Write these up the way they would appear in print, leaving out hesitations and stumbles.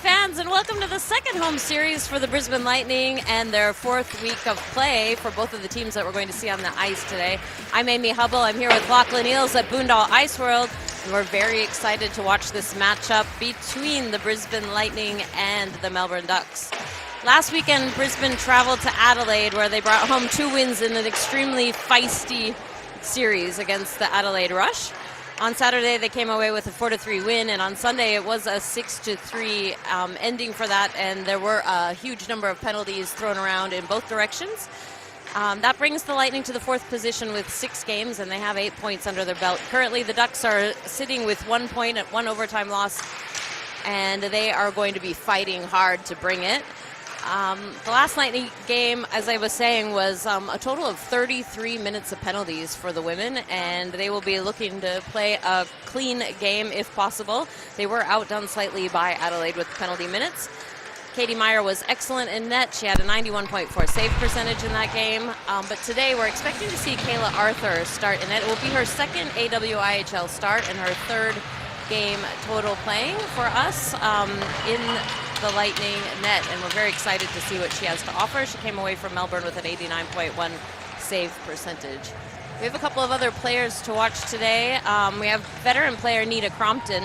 fans, and welcome to the second home series for the Brisbane Lightning and their fourth week of play for both of the teams that we're going to see on the ice today. I'm Amy Hubble. I'm here with Lachlan Eels at Boondall Iceworld, and we're very excited to watch this matchup between the Brisbane Lightning and the Melbourne Ducks. Last weekend, Brisbane traveled to Adelaide, where they brought home 2 wins in an extremely feisty series against the Adelaide Rush. On Saturday, they came away with a 4-3 win, and on Sunday, it was a 6-3 ending for that, and there were a huge number of penalties thrown around in both directions. That brings the Lightning to the 4th position with 6 games, and they have 8 points under their belt. Currently, the Ducks are sitting with 1 point at 1 overtime loss, and they are going to be fighting hard to bring it. The last Lightning game, as I was saying, was a total of 33 minutes of penalties for the women, and they will be looking to play a clean game if possible. They were outdone slightly by Adelaide with penalty minutes. Katie Meyer was excellent in net. She had a 91.4 save percentage in that game. But today we're expecting to see Kayla Arthur start in net. It will be her second AWIHL start and her 3rd game total playing for us in the Lightning net, and we're very excited to see what she has to offer. She came away from Melbourne with an 89.1 save percentage. We have a couple of other players to watch today. We have veteran player Nita Crompton.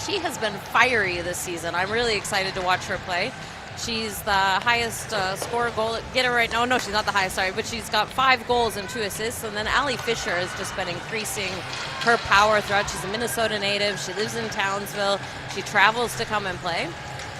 She has been fiery this season. I'm really excited to watch her play. She's the highest score goal getter right now. No, she's not the highest, sorry, but she's got 5 goals and 2 assists. And then Allie Fisher has just been increasing her power throughout. She's a Minnesota native. She lives in Townsville. She travels to come and play.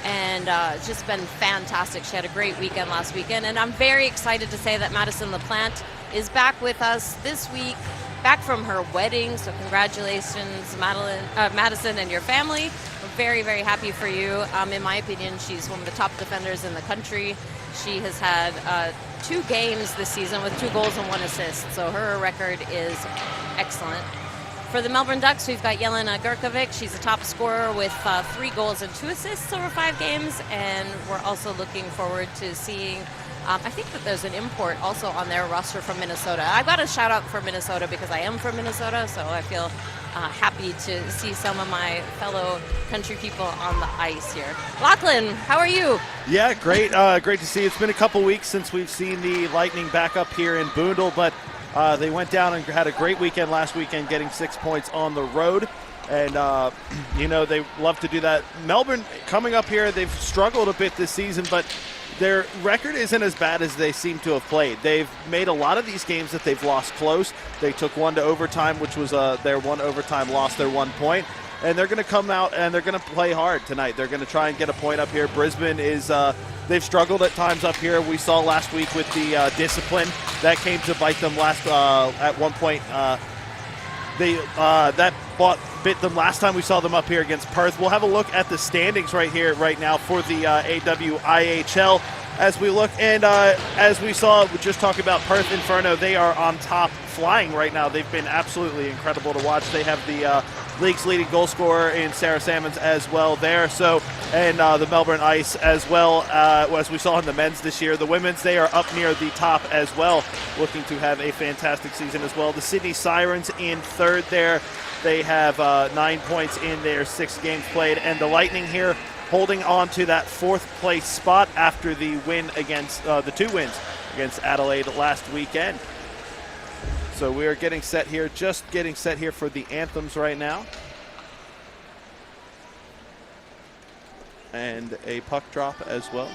And it's just been fantastic. She had a great weekend last weekend. And I'm very excited to say that Madison LaPlante is back with us this week, back from her wedding. So congratulations, Madison and your family. We're very, very happy for you. In my opinion, she's one of the top defenders in the country. She has had 2 games this season with 2 goals and 1 assist. So her record is excellent. For the Melbourne Ducks, we've got Jelena Gurkovic. She's a top scorer with 3 goals and 2 assists over 5 games. And we're also looking forward to seeing, I think that there's an import also on their roster from Minnesota. I've got a shout out for Minnesota because I am from Minnesota, so I feel happy to see some of my fellow country people on the ice here. Lachlan, how are you? Yeah, great. Great to see you. It's been a couple weeks since we've seen the Lightning back up here in Boondall, but they went down and had a great weekend last weekend, getting 6 points on the road. And, they love to do that. Melbourne coming up here, they've struggled a bit this season, but their record isn't as bad as they seem to have played. They've made a lot of these games that they've lost close. They took 1 to overtime, which was their 1 overtime loss, their 1 point. And they're going to come out and they're going to play hard tonight. They're going to try and get a point up here. Brisbane is they've struggled at times up here. We saw last week with the discipline that came to bite them last at one point. That bit them last time we saw them up here against Perth. We'll have a look at the standings right now for the AWIHL as we look. And as we saw, we're just talking about Perth Inferno. They are on top, flying right now. They've been absolutely incredible to watch. They have the league's leading goal scorer in Sarah Salmons as well there. So, and the Melbourne Ice as well, as we saw in the men's this year. The women's, they are up near the top as well, looking to have a fantastic season as well. The Sydney Sirens in 3rd there. They have 9 points in their 6 games played. And the Lightning here holding on to that 4th place spot after the win against the 2 wins against Adelaide last weekend. So we are getting set here, just getting set here for the anthems right now. And a puck drop as well.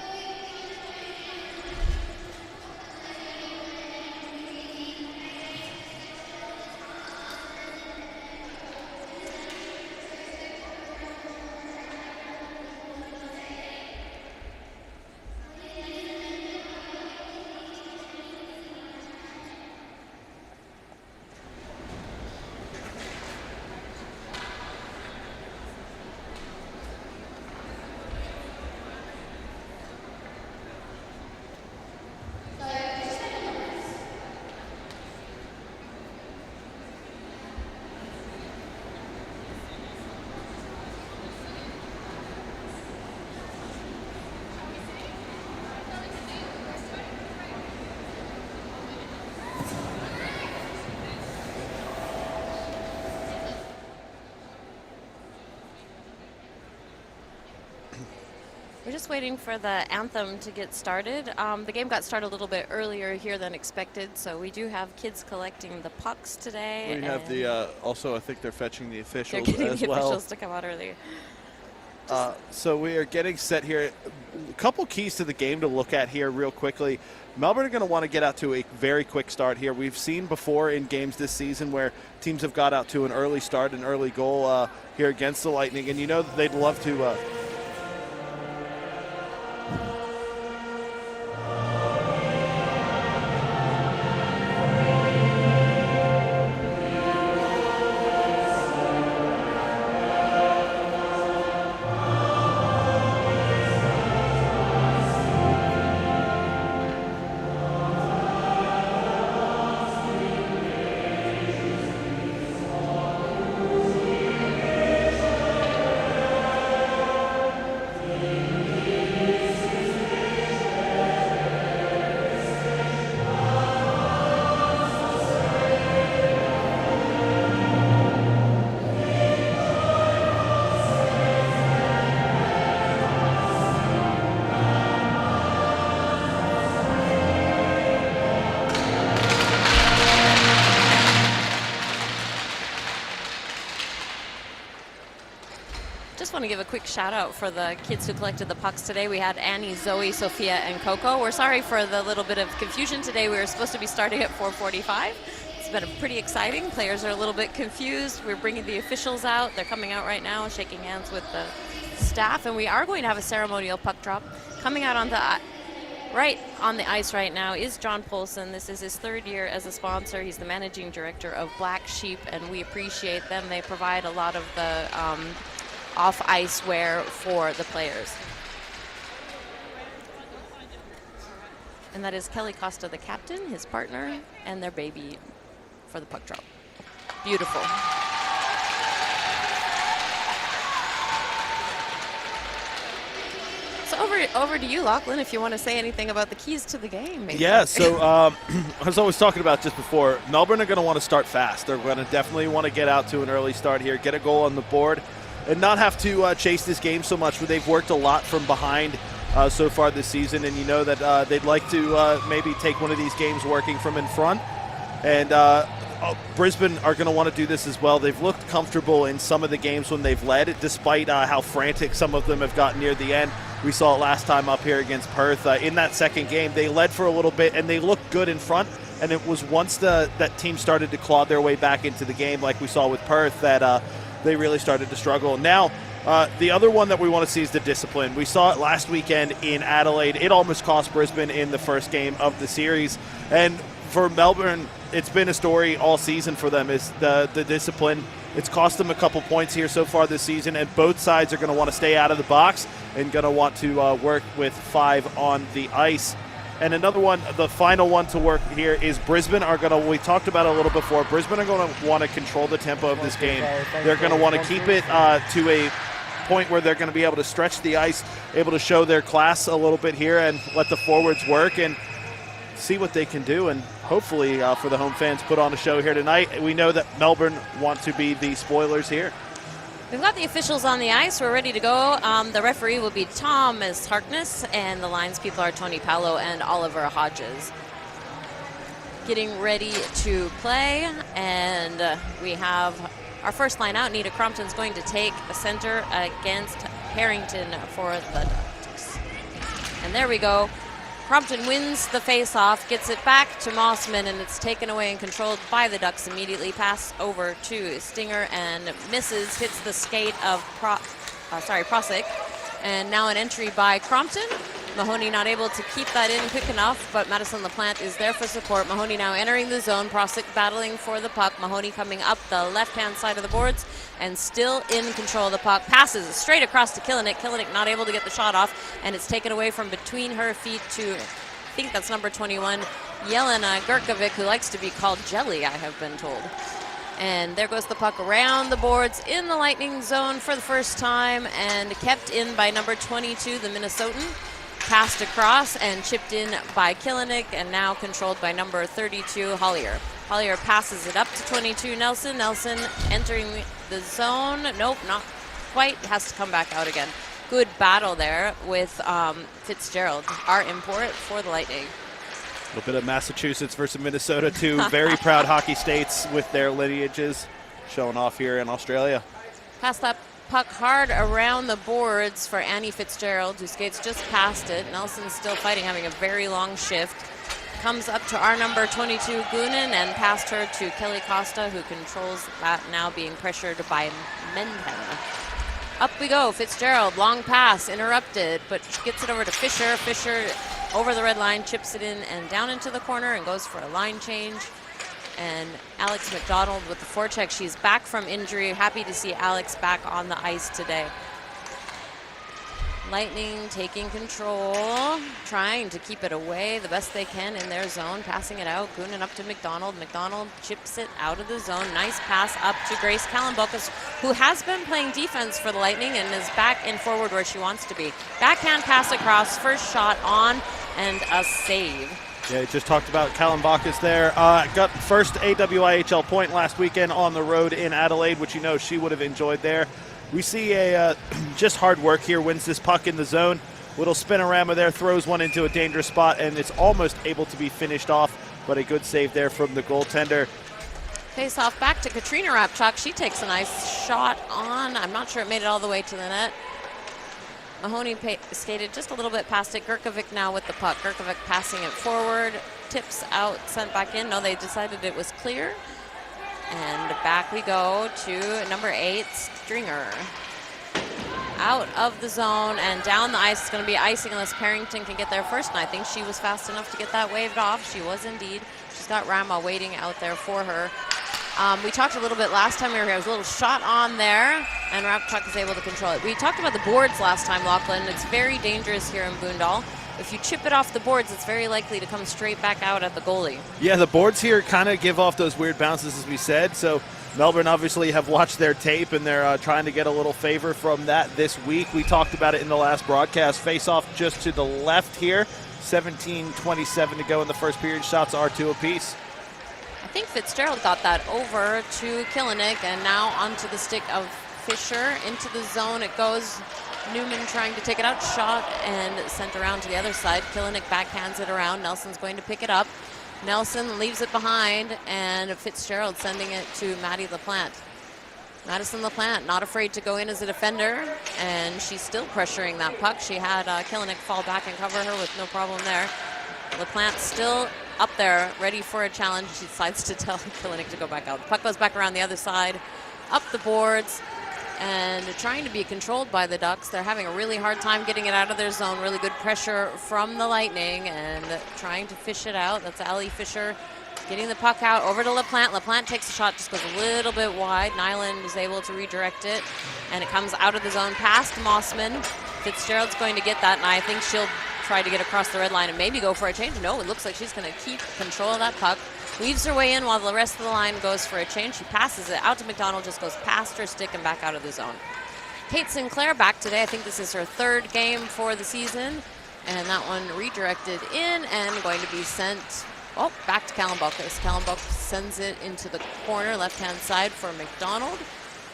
just waiting for the anthem to get started. The game got started a little bit earlier here than expected, so we do have kids collecting the pucks today. We have the, also I think they're fetching the officials they're getting as the well. officials to come out earlier. So we are getting set here. A couple keys to the game to look at here real quickly. Melbourne are going to want to get out to a very quick start here. We've seen before in games this season where teams have got out to an early start, an early goal here against the Lightning, and you know that they'd love to Just want to give a quick shout out for the kids who collected the pucks today. We had Annie, Zoe, Sophia, and Coco. We're sorry for the little bit of confusion today. We were supposed to be starting at 4:45. It's been pretty exciting. Players are a little bit confused. We're bringing the officials out. They're coming out right now, shaking hands with the staff, and we are going to have a ceremonial puck drop. Coming out on the right on the ice right now is John Polson. This is his third year as a sponsor. He's the managing director of Black Sheep, and we appreciate them. They provide a lot of the off-ice wear for the players. And that is Kelly Costa, the captain, his partner, and their baby for the puck drop. Beautiful. So over to you, Lachlan, if you want to say anything about the keys to the game. Maybe. Yeah, so I was always talking about just before, Melbourne are going to want to start fast. They're going to definitely want to get out to an early start here, get a goal on the board, and not have to chase this game so much. They've worked a lot from behind so far this season, and you know that they'd like to maybe take one of these games working from in front. And Brisbane are going to want to do this as well. They've looked comfortable in some of the games when they've led, despite how frantic some of them have gotten near the end. We saw it last time up here against Perth. In that second game, they led for a little bit, and they looked good in front. And it was once that team started to claw their way back into the game, like we saw with Perth, that they really started to struggle. Now, the other one that we want to see is the discipline. We saw it last weekend in Adelaide. It almost cost Brisbane in the first game of the series. And for Melbourne, it's been a story all season for them, is the discipline. It's cost them a couple points here so far this season, and both sides are going to want to stay out of the box and going to want to work with 5 on the ice. And another one, the final one to work here is Brisbane are going to, we talked about it a little before, Brisbane are going to want to control the tempo of this game. They're going to want to keep it to a point where they're going to be able to stretch the ice, able to show their class a little bit here and let the forwards work and see what they can do, and hopefully for the home fans put on a show here tonight. We know that Melbourne want to be the spoilers here. We've got the officials on the ice. We're ready to go. The referee will be Thomas Harkness, and the lines people are Tony Paolo and Oliver Hodges. Getting ready to play, and we have our first line out. Nita Crompton's going to take a center against Harrington for the Ducks. And there we go. Crompton wins the face-off, gets it back to Mossman, and it's taken away and controlled by the Ducks immediately. Pass over to Stinger and misses, hits the skate of Prosick. And now an entry by Crompton. Mahoney not able to keep that in quick enough, but Madison LaPlante is there for support. Mahoney now entering the zone. Prosick battling for the puck. Mahoney coming up the left-hand side of the boards and still in control of the puck. Passes straight across to Killinick. Killinick not able to get the shot off, and it's taken away from between her feet to, I think that's number 21, Jelena Gurkovic, who likes to be called Jelly, I have been told. And there goes the puck around the boards in the Lightning zone for the first time and kept in by number 22, the Minnesotan. Passed across and chipped in by Killinick, and now controlled by number 32, Hollier. Hollier passes it up to 22, Nelson. Nelson entering the zone. Nope, not quite. Has to come back out again. good battle there with Fitzgerald, our import for the Lightning. A little bit of Massachusetts versus Minnesota, two very proud hockey states with their lineages showing off here in Australia. Pass that puck hard around the boards for Annie Fitzgerald, who skates just past it. Nelson's still fighting, having a very long shift. Comes up to our number 22, Goonan, and past her to Kelly Costa, who controls that, now being pressured by Mendham. Up we go, Fitzgerald, long pass, interrupted, but gets it over to Fisher. Fisher over the red line, chips it in and down into the corner and goes for a line change. And Alex McDonald with the forecheck. She's back from injury. Happy to see Alex back on the ice today. Lightning taking control, trying to keep it away the best they can in their zone, passing it out. Goonan up to McDonald. McDonald chips it out of the zone. Nice pass up to Grace Kallenbokas, who has been playing defense for the Lightning and is back and forward where she wants to be. Backhand pass across, first shot on, and a save. Yeah, you just talked about Kallenbokas there. Got first AWIHL point last weekend on the road in Adelaide, which you know she would have enjoyed there. We see a just hard work here, wins this puck in the zone. Little spinorama there, throws one into a dangerous spot, and it's almost able to be finished off, but a good save there from the goaltender. Face off back to Katrina Rapchuk. She takes a nice shot on. I'm not sure it made it all the way to the net. Mahoney skated just a little bit past it. Gurkovic now with the puck. Gurkovic passing it forward, tips out, sent back in. No, they decided it was clear. And back we go to number 8, Stringer. Out of the zone and down the ice. It's going to be icing unless Parrington can get there first. And I think she was fast enough to get that waved off. She was indeed. She's got Rama waiting out there for her. We talked a little bit last time we were here. There was a little shot on there, and Rapchuk is able to control it. We talked about the boards last time, Lachlan. It's very dangerous here in Boondall. If you chip it off the boards, it's very likely to come straight back out at the goalie. Yeah, the boards here kind of give off those weird bounces, as we said. So Melbourne obviously have watched their tape, and they're trying to get a little favor from that this week. We talked about it in the last broadcast. Face-off just to the left here. 17:27 to go in the first period. Shots are 2 apiece. I think Fitzgerald got that over to Killenik, and now onto the stick of Fisher. Into the zone it goes. Newman trying to take it out, shot and sent around to the other side. Killenik backhands it around. Nelson's going to pick it up. Nelson leaves it behind, and Fitzgerald sending it to Maddie LaPlante. Madison LaPlante not afraid to go in as a defender, and she's still pressuring that puck. She had Killenik fall back and cover her with no problem there. LaPlante still up there, ready for a challenge. She decides to tell Killenik to go back out. The puck goes back around the other side, up the boards, and trying to be controlled by the Ducks. They're having a really hard time getting it out of their zone. Really good pressure from the Lightning and trying to fish it out. That's Allie Fisher getting the puck out over to LaPlante. LaPlante takes a shot, just goes a little bit wide. Nyland is able to redirect it, and it comes out of the zone past Mossman. Fitzgerald's going to get that, and I think she'll try to get across the red line and maybe go for a change. No, it looks like she's going to keep control of that puck. Weaves her way in while the rest of the line goes for a change. She passes it out to McDonald, just goes past her stick and back out of the zone. Kate Sinclair back today. I think this is her 3rd game for the season. And that one redirected in and going to be sent back to Kallenbokas. Kallenbokas sends it into the corner, left-hand side for McDonald.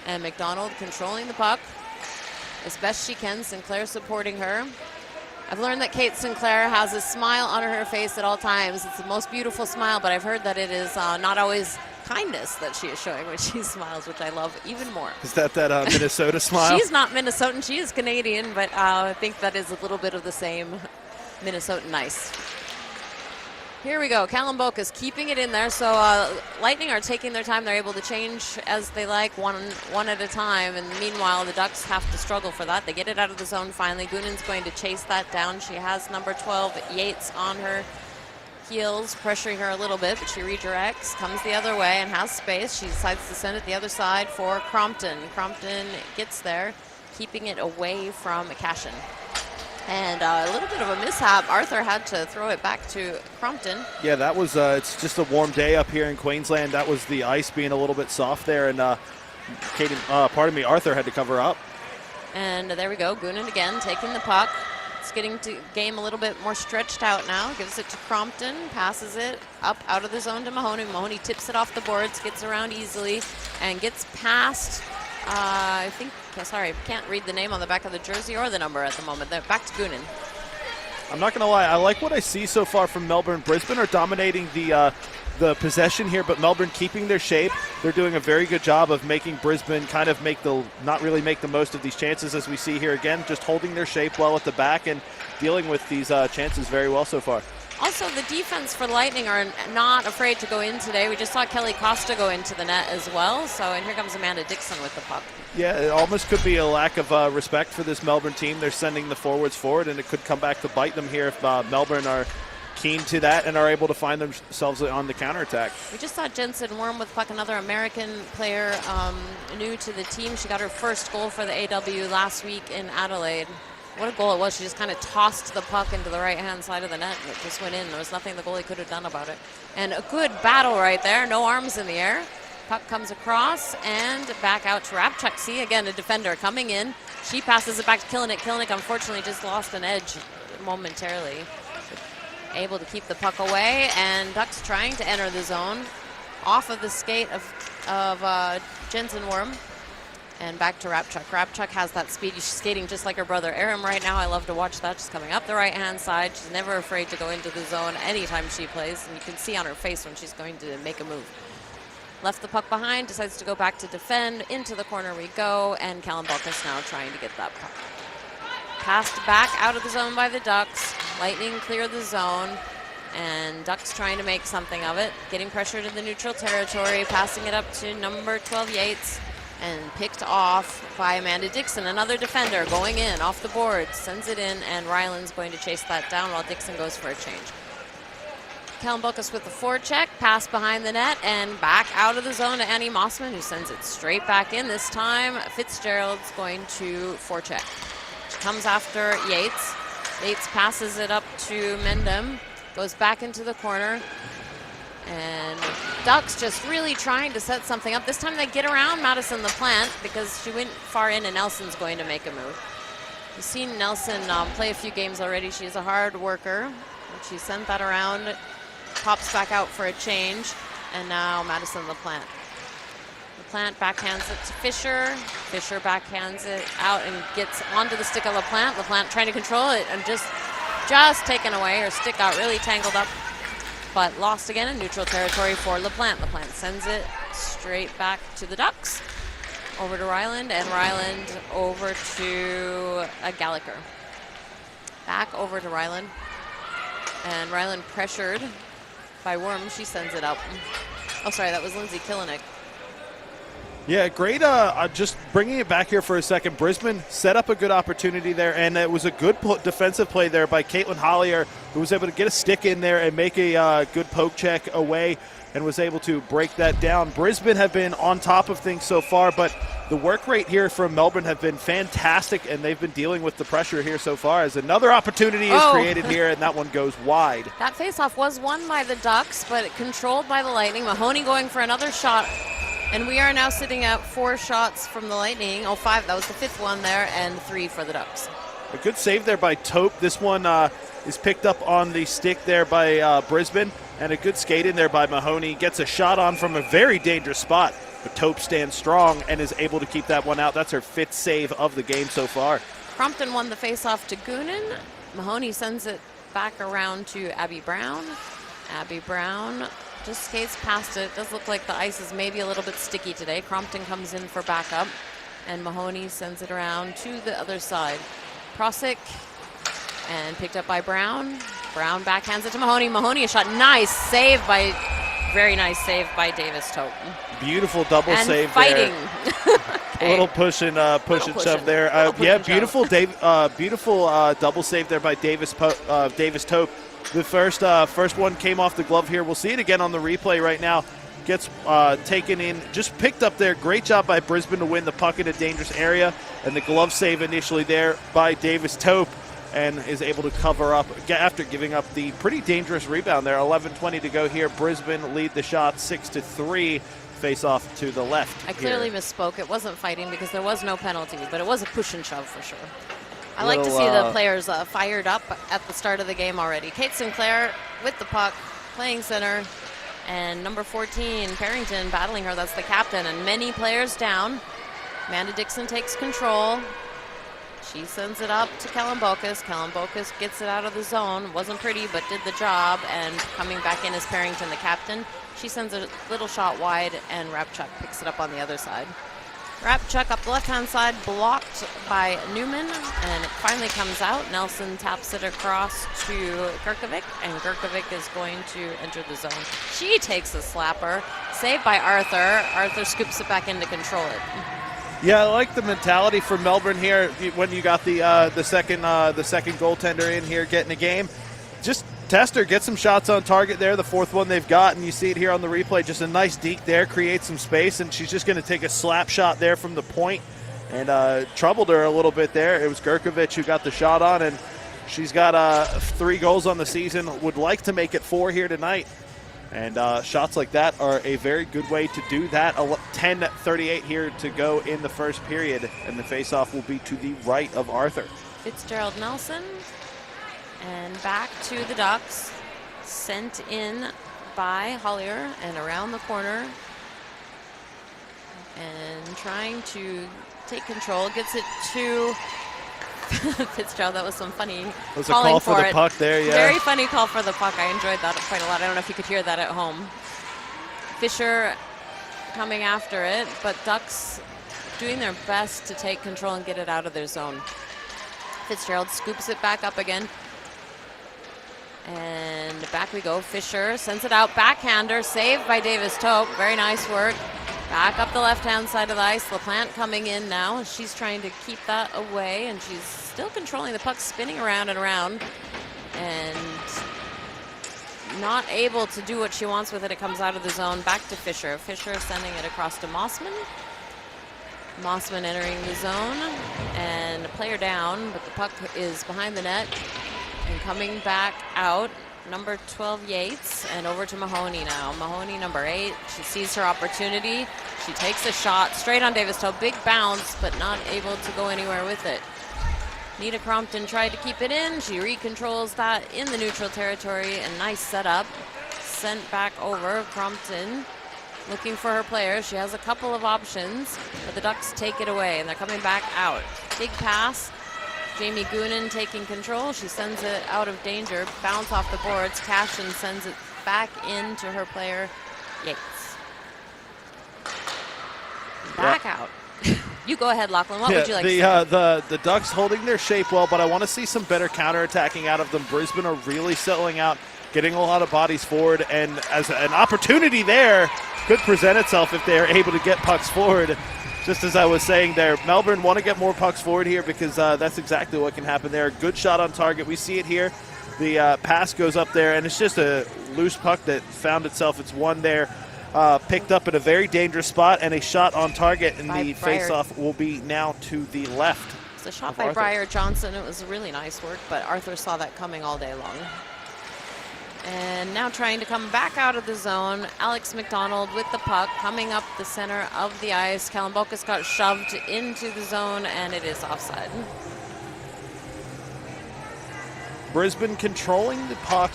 And McDonald controlling the puck as best she can. Sinclair supporting her. I've learned that Kate Sinclair has a smile on her face at all times. It's the most beautiful smile, but I've heard that it is not always kindness that she is showing when she smiles, which I love even more. Is that Minnesota smile? She's not Minnesotan. She is Canadian, but I think that is a little bit of the same Minnesotan nice. Here we go. Kallenbokas keeping it in there. So Lightning are taking their time. They're able to change as they like, one at a time. And meanwhile, the Ducks have to struggle for that. They get it out of the zone finally. Goonan's going to chase that down. She has number 12, Yates, on her heels, pressuring her a little bit, but she redirects, comes the other way and has space. She decides to send it the other side for Crompton. Crompton gets there, keeping it away from Cashin. And a little bit of a mishap. Arthur had to throw it back to Crompton. Yeah, that was, it's just a warm day up here in Queensland. That was the ice being a little bit soft there, and Arthur had to cover up. And there we go, Goonan again, taking the puck. It's getting to game a little bit more stretched out now. Gives it to Crompton, passes it up out of the zone to Mahoney. Mahoney tips it off the boards, gets around easily, and gets past I think, sorry, can't read the name on the back of the jersey or the number at the moment. They're back to Goonan. I'm not going to lie. I like what I see so far from Melbourne. Brisbane are dominating the possession here, but Melbourne keeping their shape. They're doing a very good job of making Brisbane kind of not really make the most of these chances, as we see here again, just holding their shape well at the back and dealing with these chances very well so far. Also, the defense for Lightning are not afraid to go in today. We just saw Kelly Costa go into the net as well. So, and here comes Amanda Dixon with the puck. Yeah, it almost could be a lack of respect for this Melbourne team. They're sending the forwards forward, and it could come back to bite them here if Melbourne are keen to that and are able to find themselves on the counterattack. We just saw Jensen Worm with puck, another American player new to the team. She got her first goal for the AW last week in Adelaide. What a goal it was. She just kind of tossed the puck into the right-hand side of the net, and it just went in. There was nothing the goalie could have done about it. And a good battle right there. No arms in the air. Puck comes across and back out to Rabchuk. See, again, a defender coming in. She passes it back to Kilinik. Kilinik, unfortunately, just lost an edge momentarily. Able to keep the puck away, and Ducks trying to enter the zone. Off of the skate of Jensen Worm. And back to Rabchuk. Rabchuk has that speed. She's skating just like her brother Aram right now. I love to watch that. She's coming up the right-hand side. She's never afraid to go into the zone anytime she plays. And you can see on her face when she's going to make a move. Left the puck behind, decides to go back to defend. Into the corner we go. And Callum Balkas now trying to get that puck. Passed back out of the zone by the Ducks. Lightning clear the zone. And Ducks trying to make something of it. Getting pressured in the neutral territory. Passing it up to number 12, Yates. And picked off by Amanda Dixon, another defender going in off the board, sends it in, and Ryland's going to chase that down while Dixon goes for a change. Callum Balkas with the forecheck, pass behind the net, and back out of the zone to Annie Mossman, who sends it straight back in. This time, Fitzgerald's going to forecheck. She comes after Yates. Yates passes it up to Mendham, goes back into the corner. And Ducks just really trying to set something up. This time they get around Madison LaPlante because she went far in, and Nelson's going to make a move. You've seen Nelson play a few games already. She's a hard worker. She sent that around, pops back out for a change, and now Madison LaPlante. LaPlante backhands it to Fisher. Fisher backhands it out and gets onto the stick of LaPlante. LaPlante trying to control it and just taken away. Her stick got really tangled up, but lost again in neutral territory for LaPlante. LaPlante sends it straight back to the Ducks. Over to Ryland, and Ryland over to Gallagher. Back over to Ryland. And Ryland pressured by Worm. She sends it up. Oh, sorry, that was Lindsay Kilinik. Yeah, great. Just bringing it back here for a second. Brisbane set up a good opportunity there, and it was a good defensive play there by Caitlin Hollier, who was able to get a stick in there and make a good poke check away and was able to break that down. Brisbane have been on top of things so far, but the work rate here from Melbourne have been fantastic, and they've been dealing with the pressure here so far as another opportunity is created here, and that one goes wide. That faceoff was won by the Ducks, but controlled by the Lightning. Mahoney going for another shot. And we are now sitting at 4 shots from the Lightning. 5, that was the 5th one there, and 3 for the Ducks. A good save there by Taupe. This one is picked up on the stick there by Brisbane, and a good skate in there by Mahoney. Gets a shot on from a very dangerous spot, but Taupe stands strong and is able to keep that one out. That's her 5th save of the game so far. Crompton won the faceoff to Goonan. Mahoney sends it back around to Abby Brown. Abby Brown just skates past it. Does look like the ice is maybe a little bit sticky today. Crompton comes in for backup, and Mahoney sends it around to the other side. Prosick, and picked up by Brown. Brown backhands it to Mahoney. Mahoney a shot. Nice save by, very nice save by Davis Taupe. Beautiful double and save fighting. There. A little push and shove there. Yeah, beautiful beautiful double save there by Davis Taupe. The first one came off the glove here. We'll see it again on the replay right now. Gets taken in, just picked up there. Great job by Brisbane to win the puck in a dangerous area. And the glove save initially there by Davis Taupe, and is able to cover up after giving up the pretty dangerous rebound there. 11:20 to go here. Brisbane lead the shot 6-3. Face off to the left. I clearly misspoke. It wasn't fighting because there was no penalty, but it was a push and shove for sure. I like to see the players fired up at the start of the game already. Kate Sinclair with the puck, playing center, and number 14, Parrington, battling her. That's the captain, and many players down. Amanda Dixon takes control. She sends it up to Kalambokas. Kalambokas gets it out of the zone. Wasn't pretty, but did the job. And coming back in is Parrington, the captain. She sends a little shot wide, and Rapchuk picks it up on the other side. Rapchuk up the left-hand side, blocked by Newman, and it finally comes out. Nelson taps it across to Gerkovic, and Gerkovic is going to enter the zone. She takes a slapper, saved by Arthur. Arthur scoops it back in to control it. Yeah, I like the mentality for Melbourne here when you got the second goaltender in here getting a game. Just test her, get some shots on target there, the fourth one they've got, and you see it here on the replay, just a nice deke there, create some space, and she's just going to take a slap shot there from the point, and troubled her a little bit there. It was Gerkovic who got the shot on, and she's got 3 goals on the season, would like to make it 4 here tonight. And shots like that are a very good way to do that. 10:38 here to go in the first period, and the faceoff will be to the right of Arthur. Fitzgerald Nelson, and back to the Ducks. Sent in by Hollier, and around the corner. And trying to take control, gets it to Fitzgerald. That was some funny it was a call for the puck there, yeah. Very funny call for the puck. I enjoyed that quite a lot. I don't know if you could hear that at home. Fisher coming after it, but Ducks doing their best to take control and get it out of their zone. Fitzgerald scoops it back up again. And back we go. Fisher sends it out. Backhander, saved by Davis Tope. Very nice work. Back up the left-hand side of the ice. LaPlante coming in now. She's trying to keep that away, and she's still controlling the puck, spinning around and around, and not able to do what she wants with it. It comes out of the zone. Back to Fisher. Fisher sending it across to Mossman. Mossman entering the zone, and a player down, but the puck is behind the net, and coming back out. Number 12, Yates, and over to Mahoney now. Mahoney, number 8. She sees her opportunity. She takes a shot straight on Davis Toe. Big bounce, but not able to go anywhere with it. Nita Crompton tried to keep it in. She recontrols that in the neutral territory, and nice setup. Sent back over. Crompton looking for her player. She has a couple of options, but the Ducks take it away, and they're coming back out. Big pass. Jamie Goonan taking control. She sends it out of danger. Bounce off the boards. Cashin sends it back into her player, Yates. Back out. You go ahead, Lachlan. What would you like to say? The Ducks holding their shape well, but I want to see some better counterattacking out of them. Brisbane are really settling out, getting a lot of bodies forward, and as an opportunity there could present itself if they are able to get pucks forward. Just as I was saying there, Melbourne want to get more pucks forward here because that's exactly what can happen there. Good shot on target. We see it here. The pass goes up there, and it's just a loose puck that found itself. It's one there, picked up at a very dangerous spot, and a shot on target, and the face-off will be now to the left. It's a shot by Briar Johnson. It was really nice work, but Arthur saw that coming all day long. And now trying to come back out of the zone. Alex McDonald with the puck coming up the center of the ice. Kalambokas got shoved into the zone, and it is offside. Brisbane controlling the puck,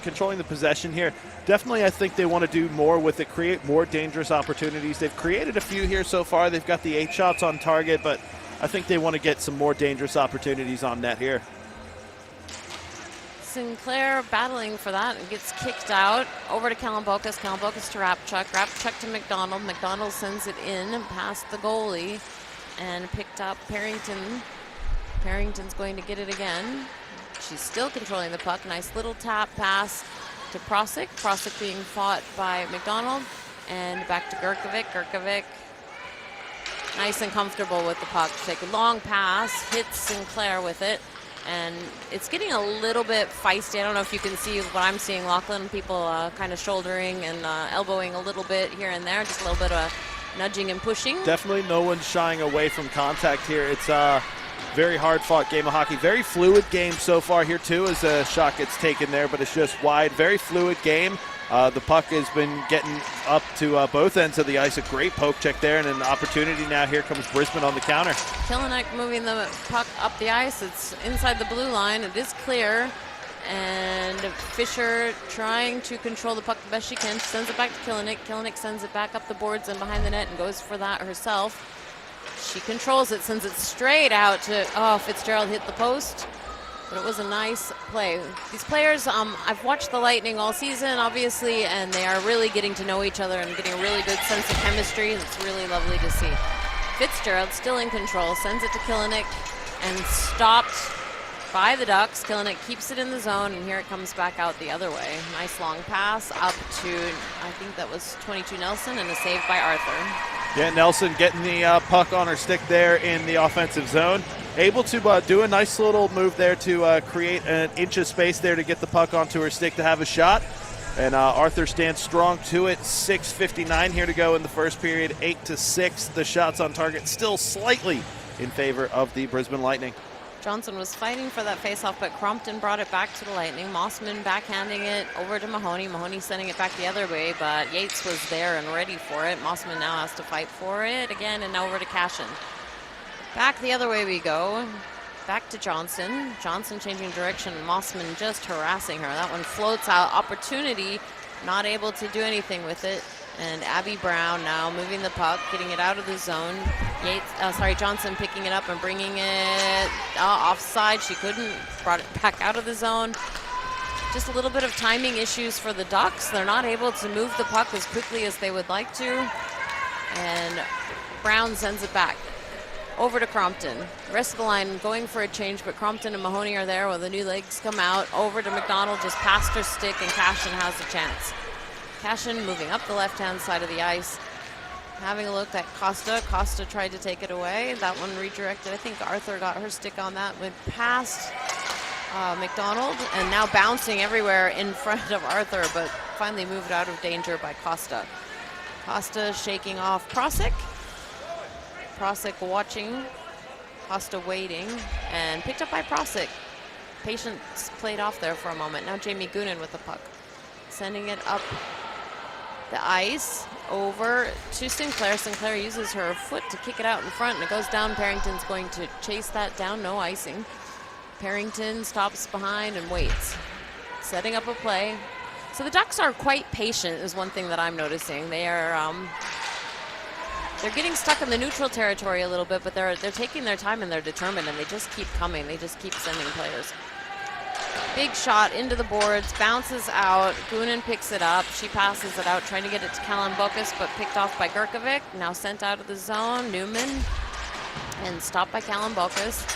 controlling the possession here. Definitely, I think they want to do more with it, create more dangerous opportunities. They've created a few here so far. They've got the 8 shots on target, but I think they want to get some more dangerous opportunities on net here. Sinclair battling for that and gets kicked out. Over to Kalambokas. Kalambokas to Rapchuk. Rapchuk to McDonald. McDonald sends it in past the goalie and picked up Parrington. Parrington's going to get it again. She's still controlling the puck. Nice little tap pass to Prosick. Prosick being fought by McDonald. And back to Gerkovic. Gerkovic nice and comfortable with the puck. Take a long pass. Hits Sinclair with it. And it's getting a little bit feisty. I don't know if you can see what I'm seeing, Lachlan. People kind of shouldering and elbowing a little bit here and there. Just a little bit of nudging and pushing. Definitely no one's shying away from contact here. It's a very hard-fought game of hockey. Very fluid game so far here, too, as a shot gets taken there, but it's just wide. Very fluid game. The puck has been getting up to both ends of the ice. A great poke check there, and an opportunity now. Here comes Brisbane on the counter. Kilinek moving the puck up the ice. It's inside the blue line. It is clear. And Fisher trying to control the puck the best she can. She sends it back to Kilinek. Kilinek sends it back up the boards and behind the net and goes for that herself. She controls it, sends it straight out to, Fitzgerald hit the post. But it was a nice play. These players, I've watched the Lightning all season, obviously, and they are really getting to know each other and getting a really good sense of chemistry. It's really lovely to see. Fitzgerald still in control, sends it to Kilinik, and stopped by the Ducks. Kilinik keeps it in the zone, and here it comes back out the other way. Nice long pass up to, I think that was 22 Nelson, and a save by Arthur. Yeah, Nelson getting the puck on her stick there in the offensive zone. Able to do a nice little move there to create an inch of space there to get the puck onto her stick to have a shot. And Arthur stands strong to it. 6:59 here to go in the first period, 8-6. The shots on target still slightly in favor of the Brisbane Lightning. Johnson was fighting for that faceoff, but Crompton brought it back to the Lightning. Mossman backhanding it over to Mahoney. Mahoney sending it back the other way, but Yates was there and ready for it. Mossman now has to fight for it again, and now over to Cashin. Back the other way we go. Back to Johnson. Johnson changing direction. Mossman just harassing her. That one floats out. Opportunity. Not able to do anything with it. And Abby Brown now moving the puck, getting it out of the zone. Johnson picking it up and bringing it offside. She couldn't. Brought it back out of the zone. Just a little bit of timing issues for the Ducks. They're not able to move the puck as quickly as they would like to. And Brown sends it back. Over to Crompton. The rest of the line going for a change, but Crompton and Mahoney are there while the new legs come out. Over to McDonald, just past her stick, and Cashin has a chance. Cashin moving up the left-hand side of the ice. Having a look at Costa. Costa tried to take it away. That one redirected. I think Arthur got her stick on that. Went past McDonald, and now bouncing everywhere in front of Arthur, but finally moved out of danger by Costa. Costa shaking off Prosick. Prosick watching, Costa waiting, and picked up by Prosick. Patience played off there for a moment. Now Jamie Goonan with the puck. Sending it up the ice over to Sinclair. Sinclair uses her foot to kick it out in front, and it goes down. Parrington's going to chase that down, no icing. Parrington stops behind and waits. Setting up a play. So the Ducks are quite patient is one thing that I'm noticing. They are... They're getting stuck in the neutral territory a little bit, but they're taking their time and they're determined, and they just keep coming. They just keep sending players. Big shot into the boards, bounces out. Goonan picks it up. She passes it out, trying to get it to Callan Bokus, but picked off by Gurkovic. Now sent out of the zone. Newman, and stopped by Callan Bokus.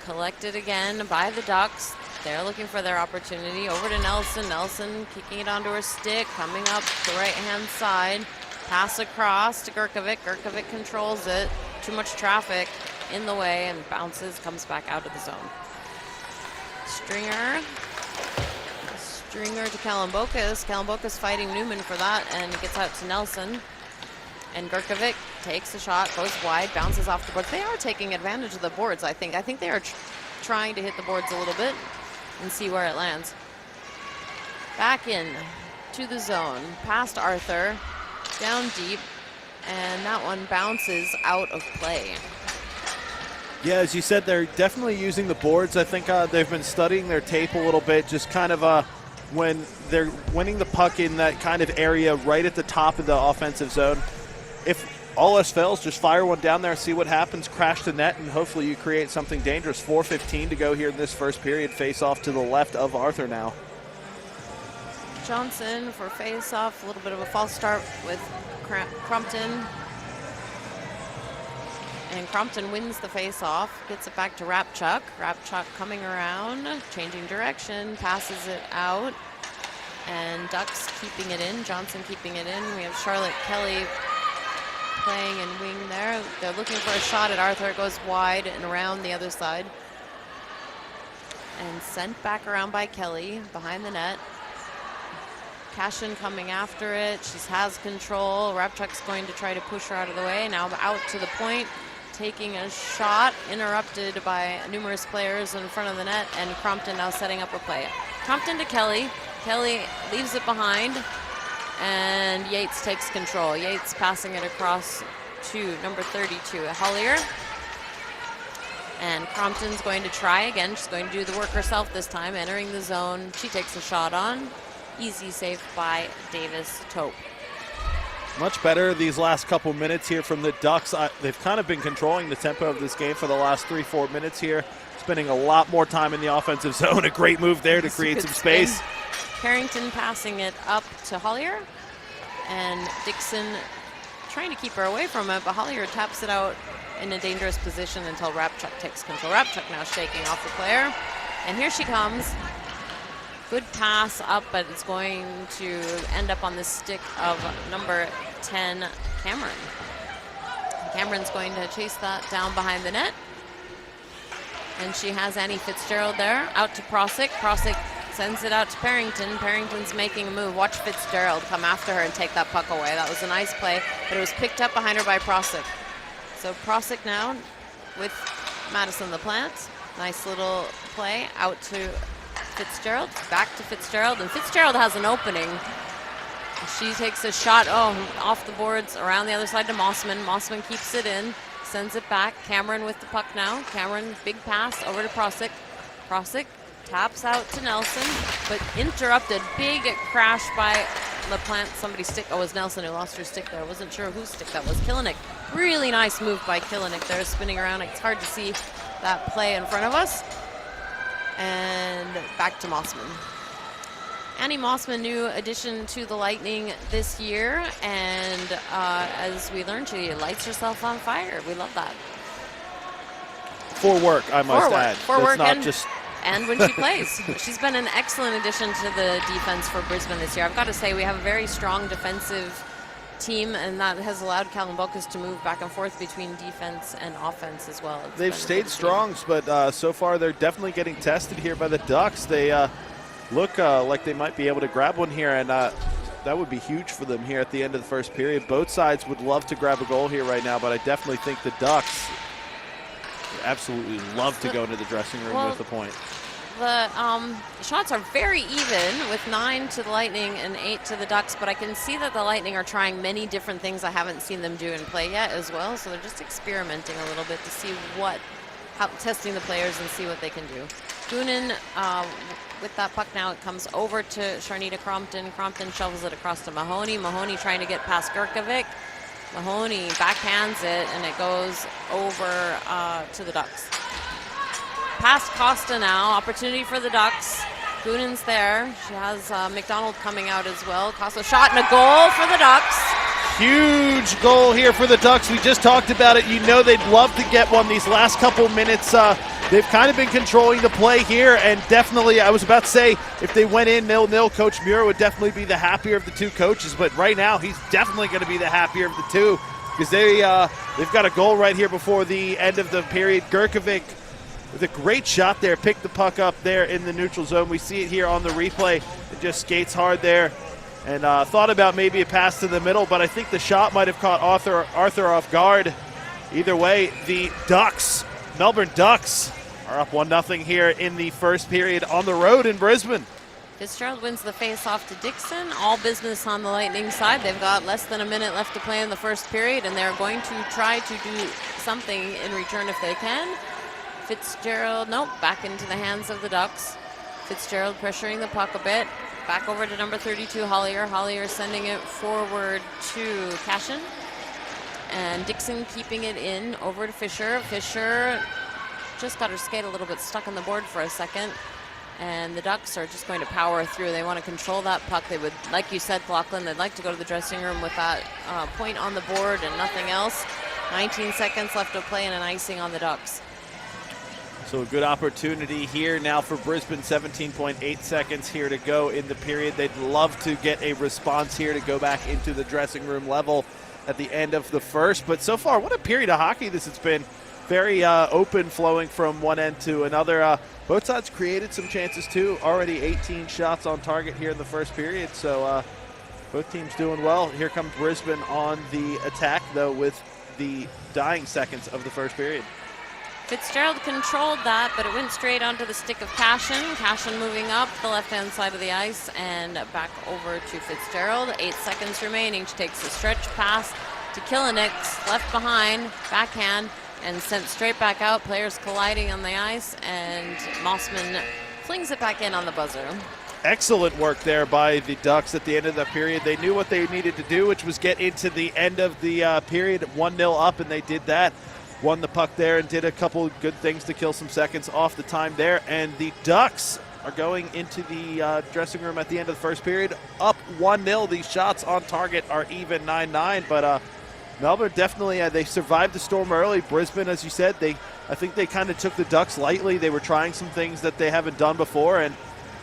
Collected again by the Ducks. They're looking for their opportunity. Over to Nelson. Nelson kicking it onto her stick, coming up the right-hand side. Pass across to Gurkovic. Gurkovic controls it. Too much traffic in the way and bounces, comes back out of the zone. Stringer to Callan Bokus. Callan Bokus fighting Newman for that, and gets out to Nelson. And Gurkovic takes a shot, goes wide, bounces off the boards. They are taking advantage of the boards, I think. I think they are trying to hit the boards a little bit and see where it lands. Back in to the zone, past Arthur. Down deep, and that one bounces out of play. Yeah, as you said, they're definitely using the boards. I think they've been studying their tape a little bit, just kind of when they're winning the puck in that kind of area right at the top of the offensive zone. If all else fails, just fire one down there, see what happens, crash the net, and hopefully you create something dangerous. 4:15 to go here in this first period. Face off to the left of Arthur now. Johnson for face-off. A little bit of a false start with Crompton. And Crompton wins the face-off. Gets it back to Rapchuk. Rapchuk coming around, changing direction, passes it out. And Ducks keeping it in. Johnson keeping it in. We have Charlotte Kelly playing in wing there. They're looking for a shot at Arthur. It goes wide and around the other side. And sent back around by Kelly behind the net. Cashin coming after it. She has control. Rapchuk's going to try to push her out of the way. Now out to the point, taking a shot, interrupted by numerous players in front of the net, and Crompton now setting up a play. Crompton to Kelly. Kelly leaves it behind, and Yates takes control. Yates passing it across to number 32, Hollier. And Crompton's going to try again. She's going to do the work herself this time, entering the zone. She takes a shot on. Easy save by Davis Tope. Much better these last couple minutes here from the Ducks. They've kind of been controlling the tempo of this game for the last 3-4 minutes here, spending a lot more time in the offensive zone. A great move there to create some space. Carrington passing it up to Hollier, and Dixon trying to keep her away from it, but Hollier taps it out in a dangerous position until Rapchuk takes control. Rapchuk now shaking off the player, and here she comes. Good pass up, but it's going to end up on the stick of number 10, Cameron. Cameron's going to chase that down behind the net. And she has Annie Fitzgerald there, out to Prosick. Prosick sends it out to Parrington. Parrington's making a move. Watch Fitzgerald come after her and take that puck away. That was a nice play, but it was picked up behind her by Prosick. So Prosick now with Madison LaPlante. Nice little play out to Fitzgerald, back to Fitzgerald, and Fitzgerald has an opening. She takes a shot, off the boards, around the other side to Mossman. Mossman keeps it in, sends it back. Cameron with the puck now. Cameron, big pass over to Prosick. Prosick taps out to Nelson, but interrupted. Big crash by LaPlante. Somebody's stick. Oh, it was Nelson who lost her stick there. I wasn't sure whose stick that was. Killinick. Really nice move by Killinick there, spinning around. It's hard to see that play in front of us. And back to Mossman. Annie Mossman, new addition to the Lightning this year, and as we learned, she lights herself on fire. We love that. For work, I must add. For work, not just and when she plays. She's been an excellent addition to the defense for Brisbane this year. I've got to say, we have a very strong defensive team, and that has allowed Callum Bokas to move back and forth between defense and offense as well. They've stayed strong, but so far they're definitely getting tested here by the Ducks. They look like they might be able to grab one here, and that would be huge for them here at the end of the first period. Both sides would love to grab a goal here right now, but I definitely think the Ducks absolutely love to go into the dressing room with the point. The shots are very even, with 9 to the Lightning and 8 to the Ducks, but I can see that the Lightning are trying many different things I haven't seen them do in play yet as well, so they're just experimenting a little bit to see testing the players and see what they can do. Goonan with that puck now, it comes over to Sharnita Crompton. Crompton shovels it across to Mahoney. Mahoney trying to get past Gurkovic. Mahoney backhands it, and it goes over to the Ducks. Past Costa now, opportunity for the Ducks. Goonan's there. She has McDonald coming out as well. Costa shot and a goal for the Ducks. Huge goal here for the Ducks. We just talked about it. You know they'd love to get one these last couple minutes. They've kind of been controlling the play here, and definitely, I was about to say, if they went in 0-0, Coach Muir would definitely be the happier of the two coaches, but right now he's definitely going to be the happier of the two, because they've got a goal right here before the end of the period. Gurkovic with a great shot there, picked the puck up there in the neutral zone. We see it here on the replay. It just skates hard there, and thought about maybe a pass to the middle, but I think the shot might have caught Arthur off guard. Either way, the Ducks, Melbourne Ducks, are up 1-0 here in the first period on the road in Brisbane. Fitzgerald wins the face-off to Dixon. All business on the Lightning side. They've got less than a minute left to play in the first period, and they're going to try to do something in return if they can. Fitzgerald, nope, back into the hands of the Ducks. Fitzgerald pressuring the puck a bit. Back over to number 32, Hollier. Hollier sending it forward to Cashin. And Dixon keeping it in over to Fisher. Fisher just got her skate a little bit stuck on the board for a second. And the Ducks are just going to power through. They want to control that puck. They would, like you said, Lachlan, they'd like to go to the dressing room with that point on the board and nothing else. 19 seconds left to play and an icing on the Ducks. So a good opportunity here now for Brisbane. 17.8 seconds here to go in the period. They'd love to get a response here to go back into the dressing room level at the end of the first. But so far, what a period of hockey this has been. Very open, flowing from one end to another. Both sides created some chances too. Already 18 shots on target here in the first period. So both teams doing well. Here comes Brisbane on the attack, though, with the dying seconds of the first period. Fitzgerald controlled that, but it went straight onto the stick of Cashin. Cashin moving up the left-hand side of the ice and back over to Fitzgerald. 8 seconds remaining. She takes a stretch pass to Killinick, left behind, backhand, and sent straight back out. Players colliding on the ice, and Mossman flings it back in on the buzzer. Excellent work there by the Ducks at the end of the period. They knew what they needed to do, which was get into the end of the period 1-0 up, and they did that. Won the puck there and did a couple good things to kill some seconds off the time there. And the Ducks are going into the dressing room at the end of the first period up 1-0. These shots on target are even 9-9, but Melbourne definitely, they survived the storm early. Brisbane, as you said, I think they kind of took the Ducks lightly. They were trying some things that they haven't done before, and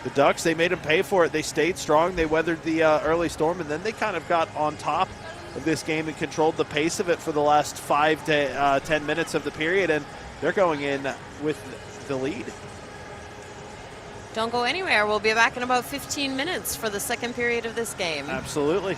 the Ducks, they made them pay for it. They stayed strong. They weathered the early storm, and then they kind of got on top of this game and controlled the pace of it for the last 5 to 10 minutes of the period, and they're going in with the lead. Don't go anywhere. We'll be back in about 15 minutes for the second period of this game. Absolutely.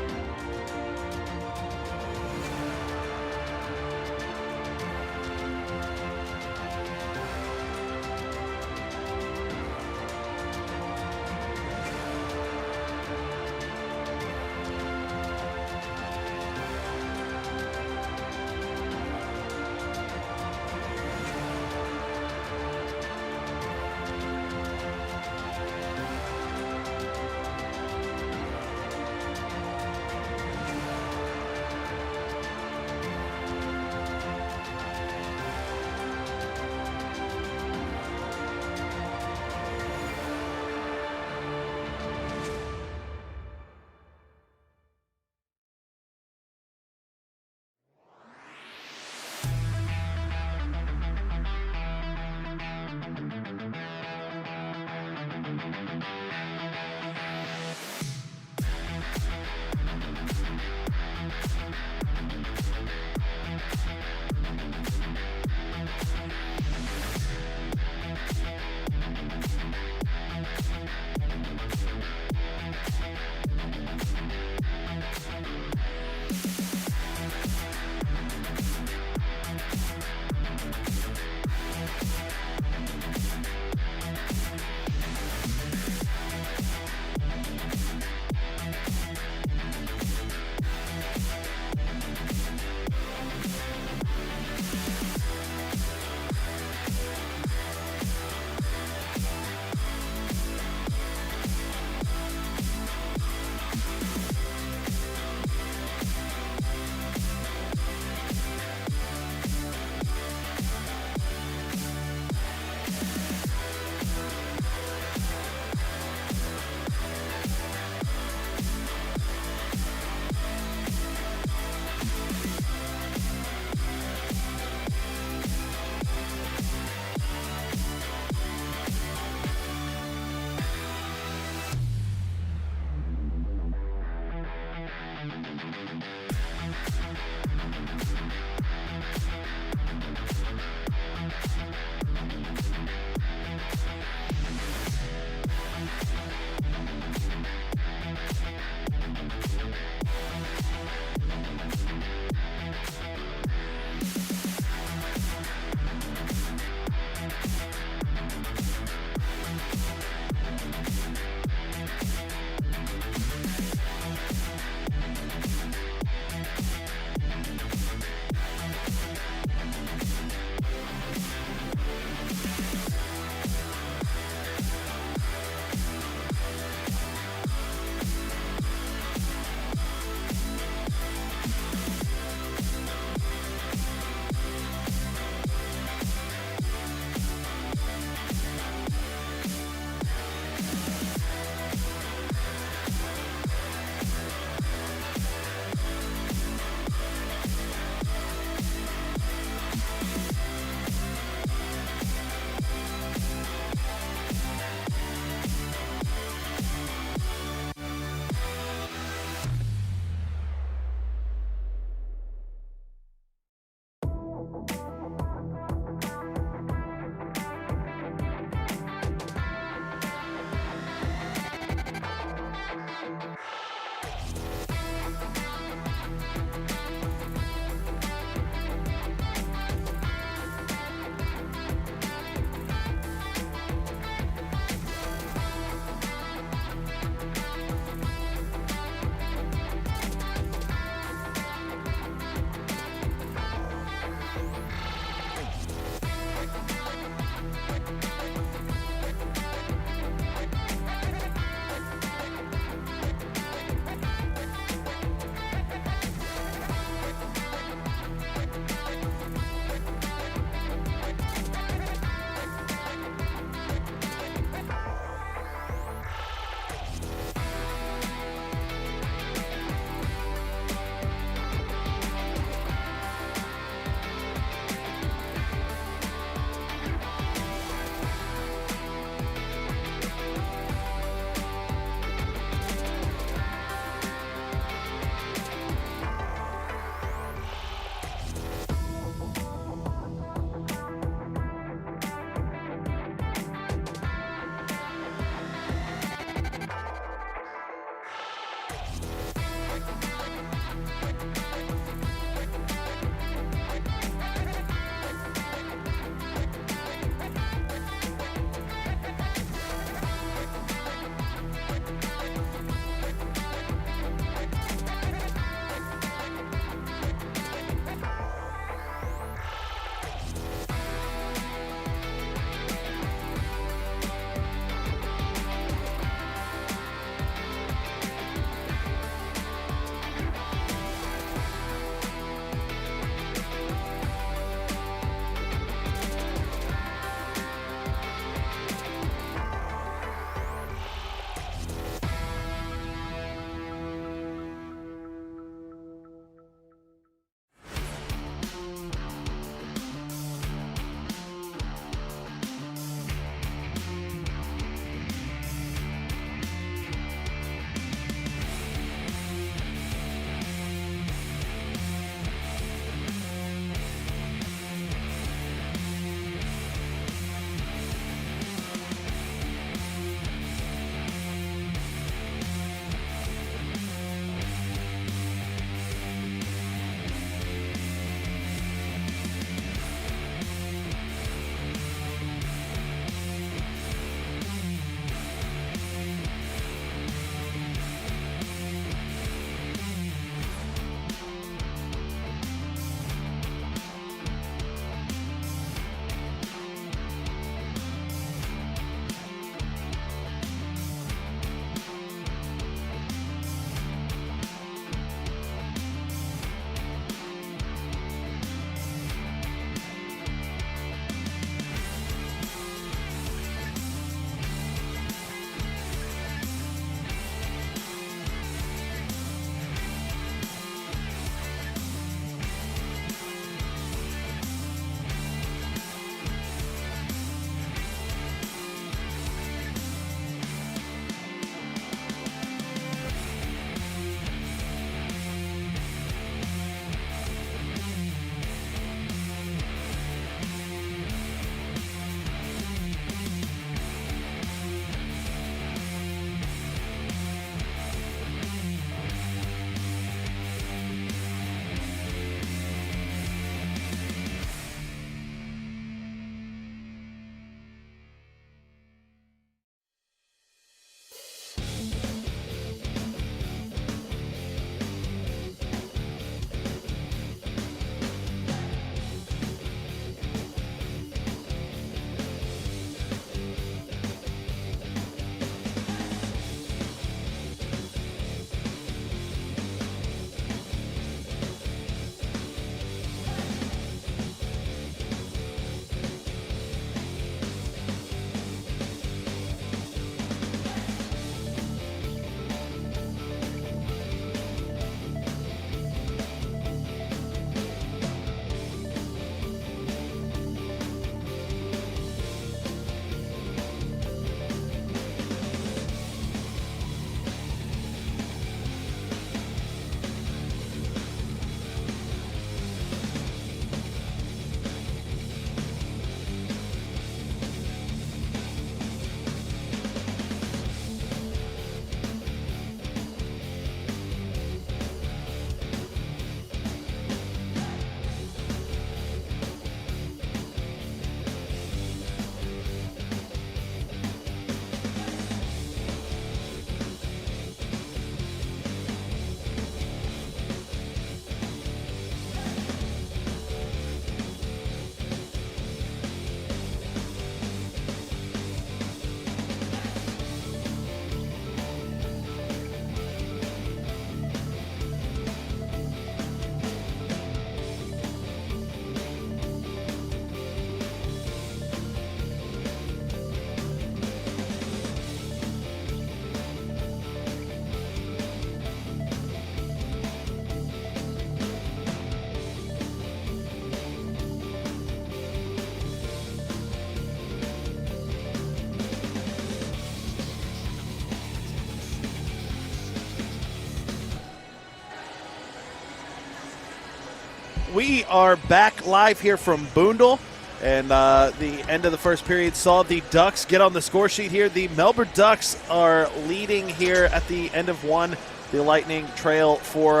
we are back live here from Boondall, and the end of the first period saw the Ducks get on the score sheet here. The Melbourne Ducks are leading here at the end of one. The Lightning trail for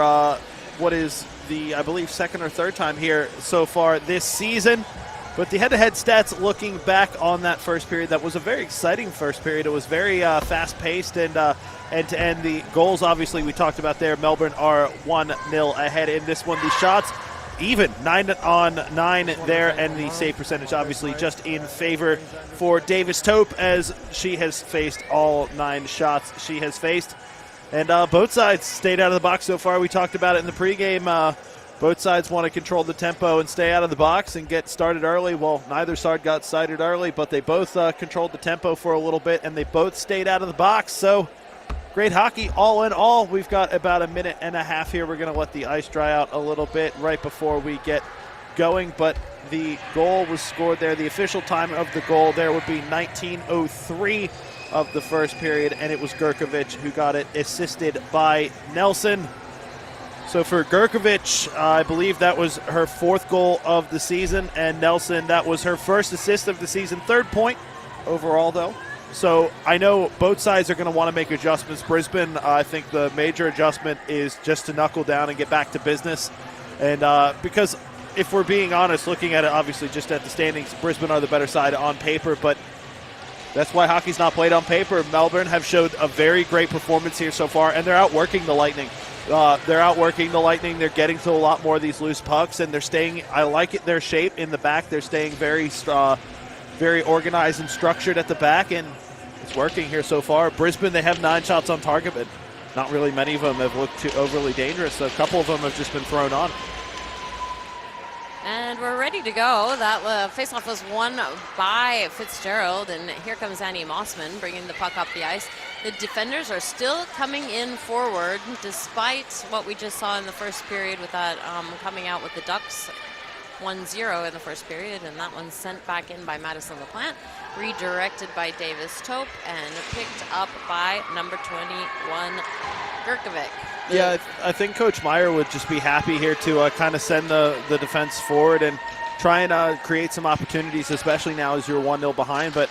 what is the, I believe, second or third time here so far this season. But the head-to-head stats, looking back on that first period, that was a very exciting first period. It was very fast-paced and end-to-end. The goals, obviously, we talked about there. Melbourne are 1-0 ahead in this one. The shots, even 9-on-9 there, and the save percentage, obviously, just in favor for Davis Tope, as she has faced all 9 shots she has faced. And both sides stayed out of the box so far. We talked about it in the pregame. Both sides want to control the tempo and stay out of the box and get started early. Well, neither side got started early, but they both controlled the tempo for a little bit, and they both stayed out of the box. So great hockey all in all. We've got about a minute and a half here. We're going to let the ice dry out a little bit right before we get going, but the goal was scored there. The official time of the goal there would be 19:03 of the first period, and it was Gurkovic who got it, assisted by Nelson. So for Gurkovic, I believe that was her 4th goal of the season, and Nelson, that was her 1st assist of the season, 3rd point overall, though. So I know both sides are going to want to make adjustments. Brisbane, I think the major adjustment is just to knuckle down and get back to business. And because if we're being honest, looking at it obviously just at the standings, Brisbane are the better side on paper, but that's why hockey's not played on paper. Melbourne have showed a very great performance here so far, and they're outworking the Lightning. They're getting to a lot more of these loose pucks, and they're staying. I like it. Their shape in the back. They're staying very organized and structured at the back, and it's working here so far. Brisbane, they have 9 shots on target, but not really many of them have looked too overly dangerous. A couple of them have just been thrown on. And we're ready to go. That faceoff was won by Fitzgerald, and here comes Annie Mossman bringing the puck up the ice. The defenders are still coming in forward, despite what we just saw in the first period with that coming out with the Ducks 1-0 in the first period, and that one sent back in by Madison LaPlante, redirected by Davis Tope, and picked up by number 21, Gurkovic. Yeah, I think Coach Meyer would just be happy here to kind of send the defense forward and try and create some opportunities, especially now as you're 1-0 behind. But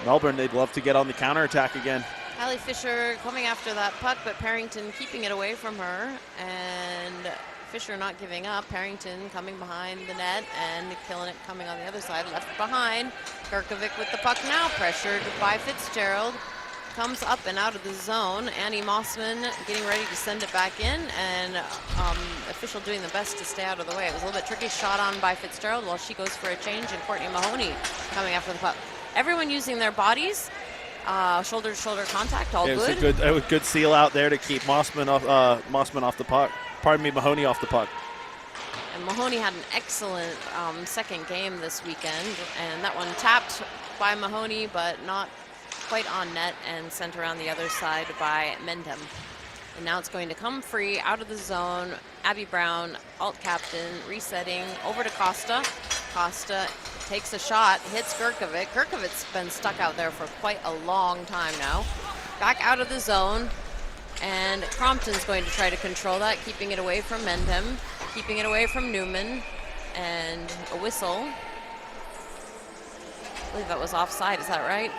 Melbourne, they'd love to get on the counterattack again. Hallie Fisher coming after that puck, but Parrington keeping it away from her, and Fisher not giving up. Parrington coming behind the net, and Killick coming on the other side, left behind. Gurkovic with the puck now, pressured by Fitzgerald. Comes up and out of the zone. Annie Mossman getting ready to send it back in, and official doing the best to stay out of the way. It was a little bit tricky, shot on by Fitzgerald while she goes for a change, and Courtney Mahoney coming after the puck. Everyone using their bodies, shoulder-to-shoulder contact, all good. It was a good seal out there to keep Mossman off the puck. Pardon me, Mahoney off the puck. And Mahoney had an excellent second game this weekend, and that one tapped by Mahoney, but not quite on net, and sent around the other side by Mendham. And now it's going to come free out of the zone. Abby Brown, alt captain, resetting over to Costa. Costa takes a shot, hits Gurkovic. Gurkovic's been stuck out there for quite a long time now. Back out of the zone, and Crompton's going to try to control that, keeping it away from Mendham, keeping it away from Newman, and a whistle. I believe that was offside, is that right?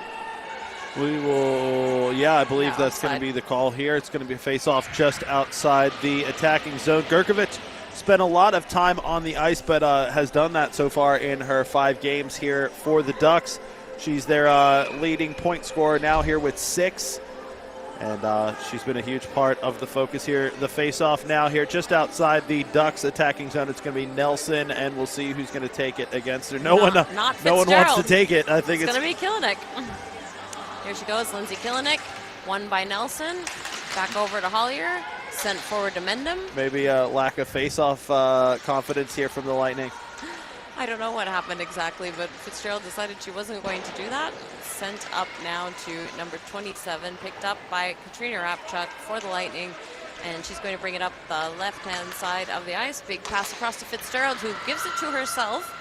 We will, I believe that's going to be the call here. It's going to be a face-off just outside the attacking zone. Gurkovic spent a lot of time on the ice, but has done that so far in her 5 games here for the Ducks. She's their leading point scorer now here with 6, and she's been a huge part of the focus here. The face-off now here just outside the Ducks attacking zone. It's going to be Nelson, and we'll see who's going to take it against her. No one wants to take it. I think it's going to be Killick. Here she goes, Lindsay Killick, won by Nelson. Back over to Hollier, sent forward to Mendham. Maybe a lack of face-off confidence here from the Lightning. I don't know what happened exactly, but Fitzgerald decided she wasn't going to do that. Sent up now to number 27, picked up by Katrina Rapchuk for the Lightning, and she's going to bring it up the left-hand side of the ice. Big pass across to Fitzgerald, who gives it to herself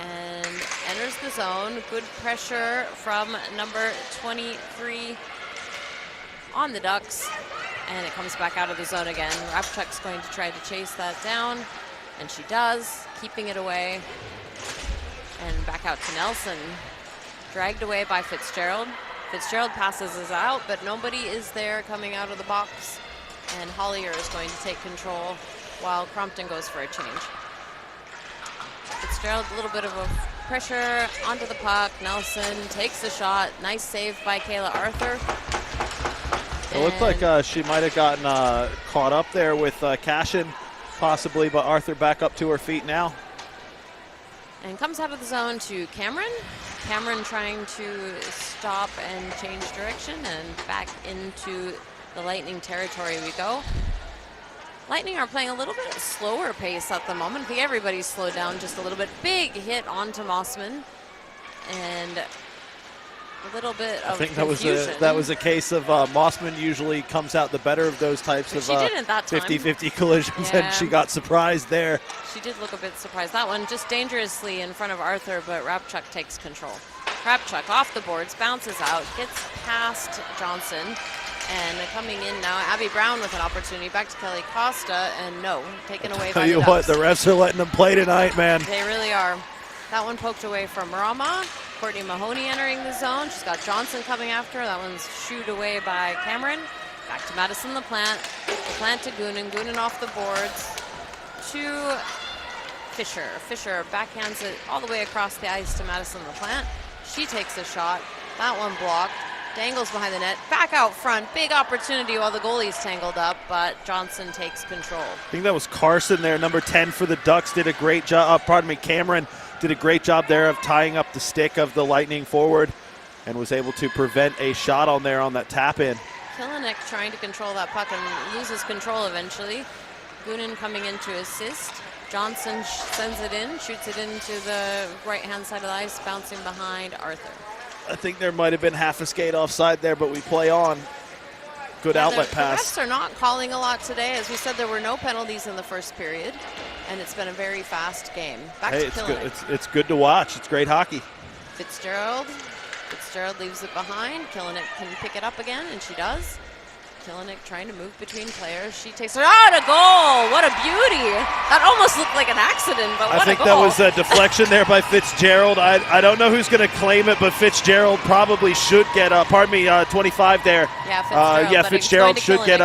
and enters the zone. Good pressure from number 23 on the Ducks, and it comes back out of the zone again. Rapchuk's going to try to chase that down, And she does, keeping it away. And back out to Nelson. Dragged away by Fitzgerald. Fitzgerald passes us out, but nobody is there coming out of the box. And Hollier is going to take control while Crompton goes for a change. Fitzgerald, a little bit of a pressure onto the puck. Nelson takes the shot. Nice save by Kayla Arthur. It looked like she might have gotten caught up there with Cashin, possibly, but Arthur back up to her feet now. And comes out of the zone to Cameron. Cameron trying to stop and change direction, and back into the Lightning territory we go. Lightning are playing a little bit slower pace at the moment. I think everybody's slowed down just a little bit. Big hit onto Mossman, and a little bit of confusion. That was a case of Mossman usually comes out the better of those types of 50-50 collisions, yeah. And she got surprised there. She did look a bit surprised. That one just dangerously in front of Arthur, but Rabchuk takes control. Rabchuk off the boards, bounces out, gets past Johnson, and coming in now, Abby Brown with an opportunity. Back to Kelly Costa, and no, taken away by the Ducks. Tell you what, the refs are letting them play tonight, man. They really are. That one poked away from Rama. Courtney Mahoney entering the zone. She's got Johnson coming after her. That one's shooed away by Cameron. Back to Madison LaPlante. LaPlante to Goonan. Goonan off the boards to Fisher. Fisher backhands it all the way across the ice to Madison LaPlante. She takes a shot. That one blocked. Dangles behind the net. Back out front. Big opportunity while the goalie's tangled up, but Johnson takes control. I think that was Carson there, number 10 for the Ducks. Did a great job. Cameron did a great job there of tying up the stick of the Lightning forward and was able to prevent a shot on there on that tap-in. Kilinek trying to control that puck and loses control eventually. Goonan coming in to assist. Johnson sends it in, shoots it into the right-hand side of the ice, bouncing behind Arthur. I think there might have been half a skate offside there, but we play on. Good outlet pass. The refs are not calling a lot today. As we said, there were no penalties in the first period, and it's been a very fast game. Back to Kilinek. It's good to watch. It's great hockey. Fitzgerald leaves it behind. Kilinek can pick it up again, and she does. Kilinek trying to move between players. She takes her out, a goal. What a beauty. That almost looked like an accident, but what a goal. I think that was a deflection there by Fitzgerald. I don't know who's going to claim it, but Fitzgerald probably should get 25 there. Yeah, Fitzgerald should get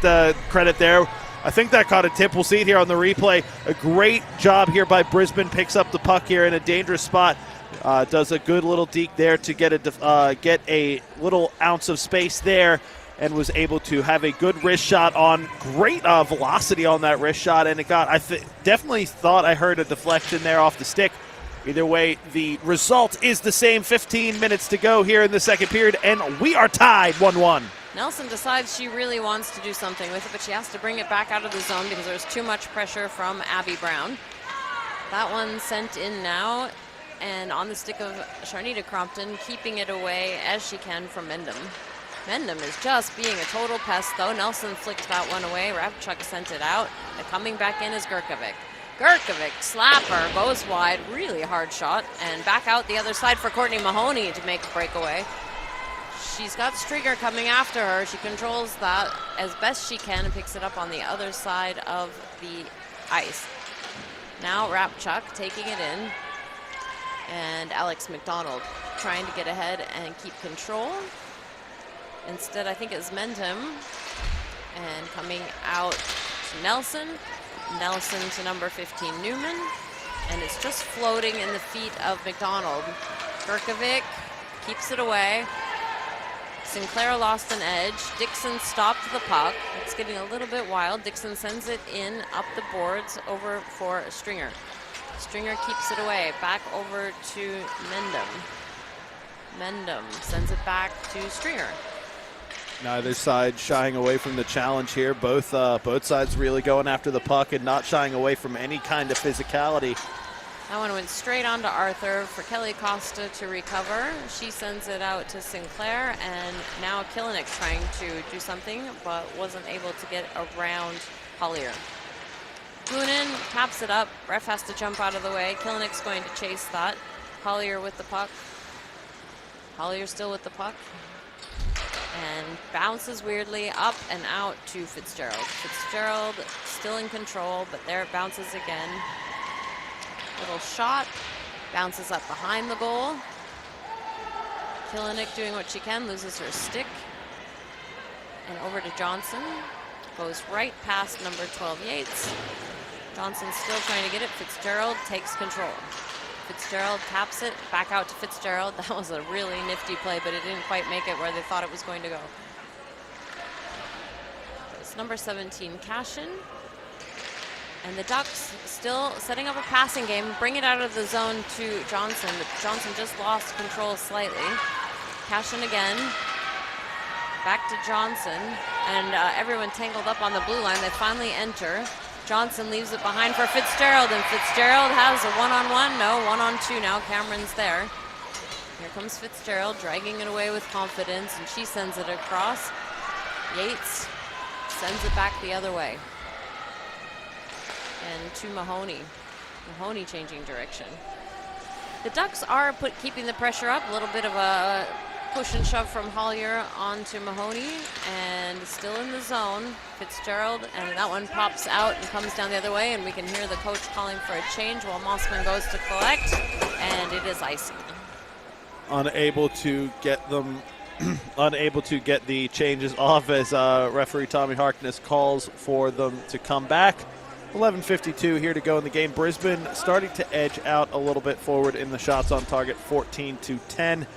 the credit there. I think that caught a tip. We'll see it here on the replay. A great job here by Brisbane. Picks up the puck here in a dangerous spot. Does a good little deke there to get a little ounce of space there, and was able to have a good wrist shot on. Great velocity on that wrist shot, and it got, definitely thought I heard a deflection there off the stick. Either way, the result is the same. 15 minutes to go here in the second period, and we are tied 1-1. Nelson decides she really wants to do something with it, but she has to bring it back out of the zone because there's too much pressure from Abby Brown. That one sent in now, and on the stick of Sharnita Crompton, keeping it away as she can from Mendham. Mendham is just being a total pest, though. Nelson flicked that one away. Rabchuk sent it out. And coming back in is Gurkovic. Gurkovic, slapper, goes wide. Really hard shot. And back out the other side for Courtney Mahoney to make a breakaway. She's got Stringer coming after her. She controls that as best she can and picks it up on the other side of the ice. Now Rabchuk taking it in. And Alex McDonald trying to get ahead and keep control. Instead, I think it's Mendham, and coming out to Nelson. Nelson to number 15, Newman, and it's just floating in the feet of McDonald. Gurkovic keeps it away. Sinclair lost an edge. Dixon stopped the puck. It's getting a little bit wild. Dixon sends it in up the boards over for Stringer. Stringer keeps it away. Back over to Mendham. Mendham sends it back to Stringer. Neither side shying away from the challenge here. Both sides really going after the puck and not shying away from any kind of physicality. That one went straight on to Arthur for Kelly Costa to recover. She sends it out to Sinclair, and now Kilinek trying to do something, but wasn't able to get around Hollier. Goonan taps it up. Ref has to jump out of the way. Kilinek's going to chase that. Hollier with the puck. Hollier still with the puck. and bounces weirdly up and out to Fitzgerald. Fitzgerald still in control, but there it bounces again. Little shot, bounces up behind the goal. Kilinik doing what she can, loses her stick. And over to Johnson, goes right past number 12 Yates. Johnson still trying to get it. Fitzgerald takes control. Fitzgerald taps it back out to Fitzgerald. That was a really nifty play, but it didn't quite make it where they thought it was going to go. It's number 17, Cashin. And the Ducks still setting up a passing game, bring it out of the zone to Johnson, but Johnson just lost control slightly. Cashin again. Back to Johnson, and everyone tangled up on the blue line. They finally enter. Johnson leaves it behind for Fitzgerald, and Fitzgerald has a one-on-one. No, one-on-two now. Cameron's there. Here comes Fitzgerald, dragging it away with confidence, and she sends it across. Yates sends it back the other way. And to Mahoney. Mahoney changing direction. The Ducks are keeping the pressure up. A little bit of a push and shove from Hollier onto Mahoney, and still in the zone. Fitzgerald, and that one pops out and comes down the other way, and we can hear the coach calling for a change while Mossman goes to collect, and it is icing. Unable to get them, unable to get the changes off as referee Tommy Harkness calls for them to come back. 11:52 here to go in the game. Brisbane starting to edge out a little bit forward in the shots on target, 14-10.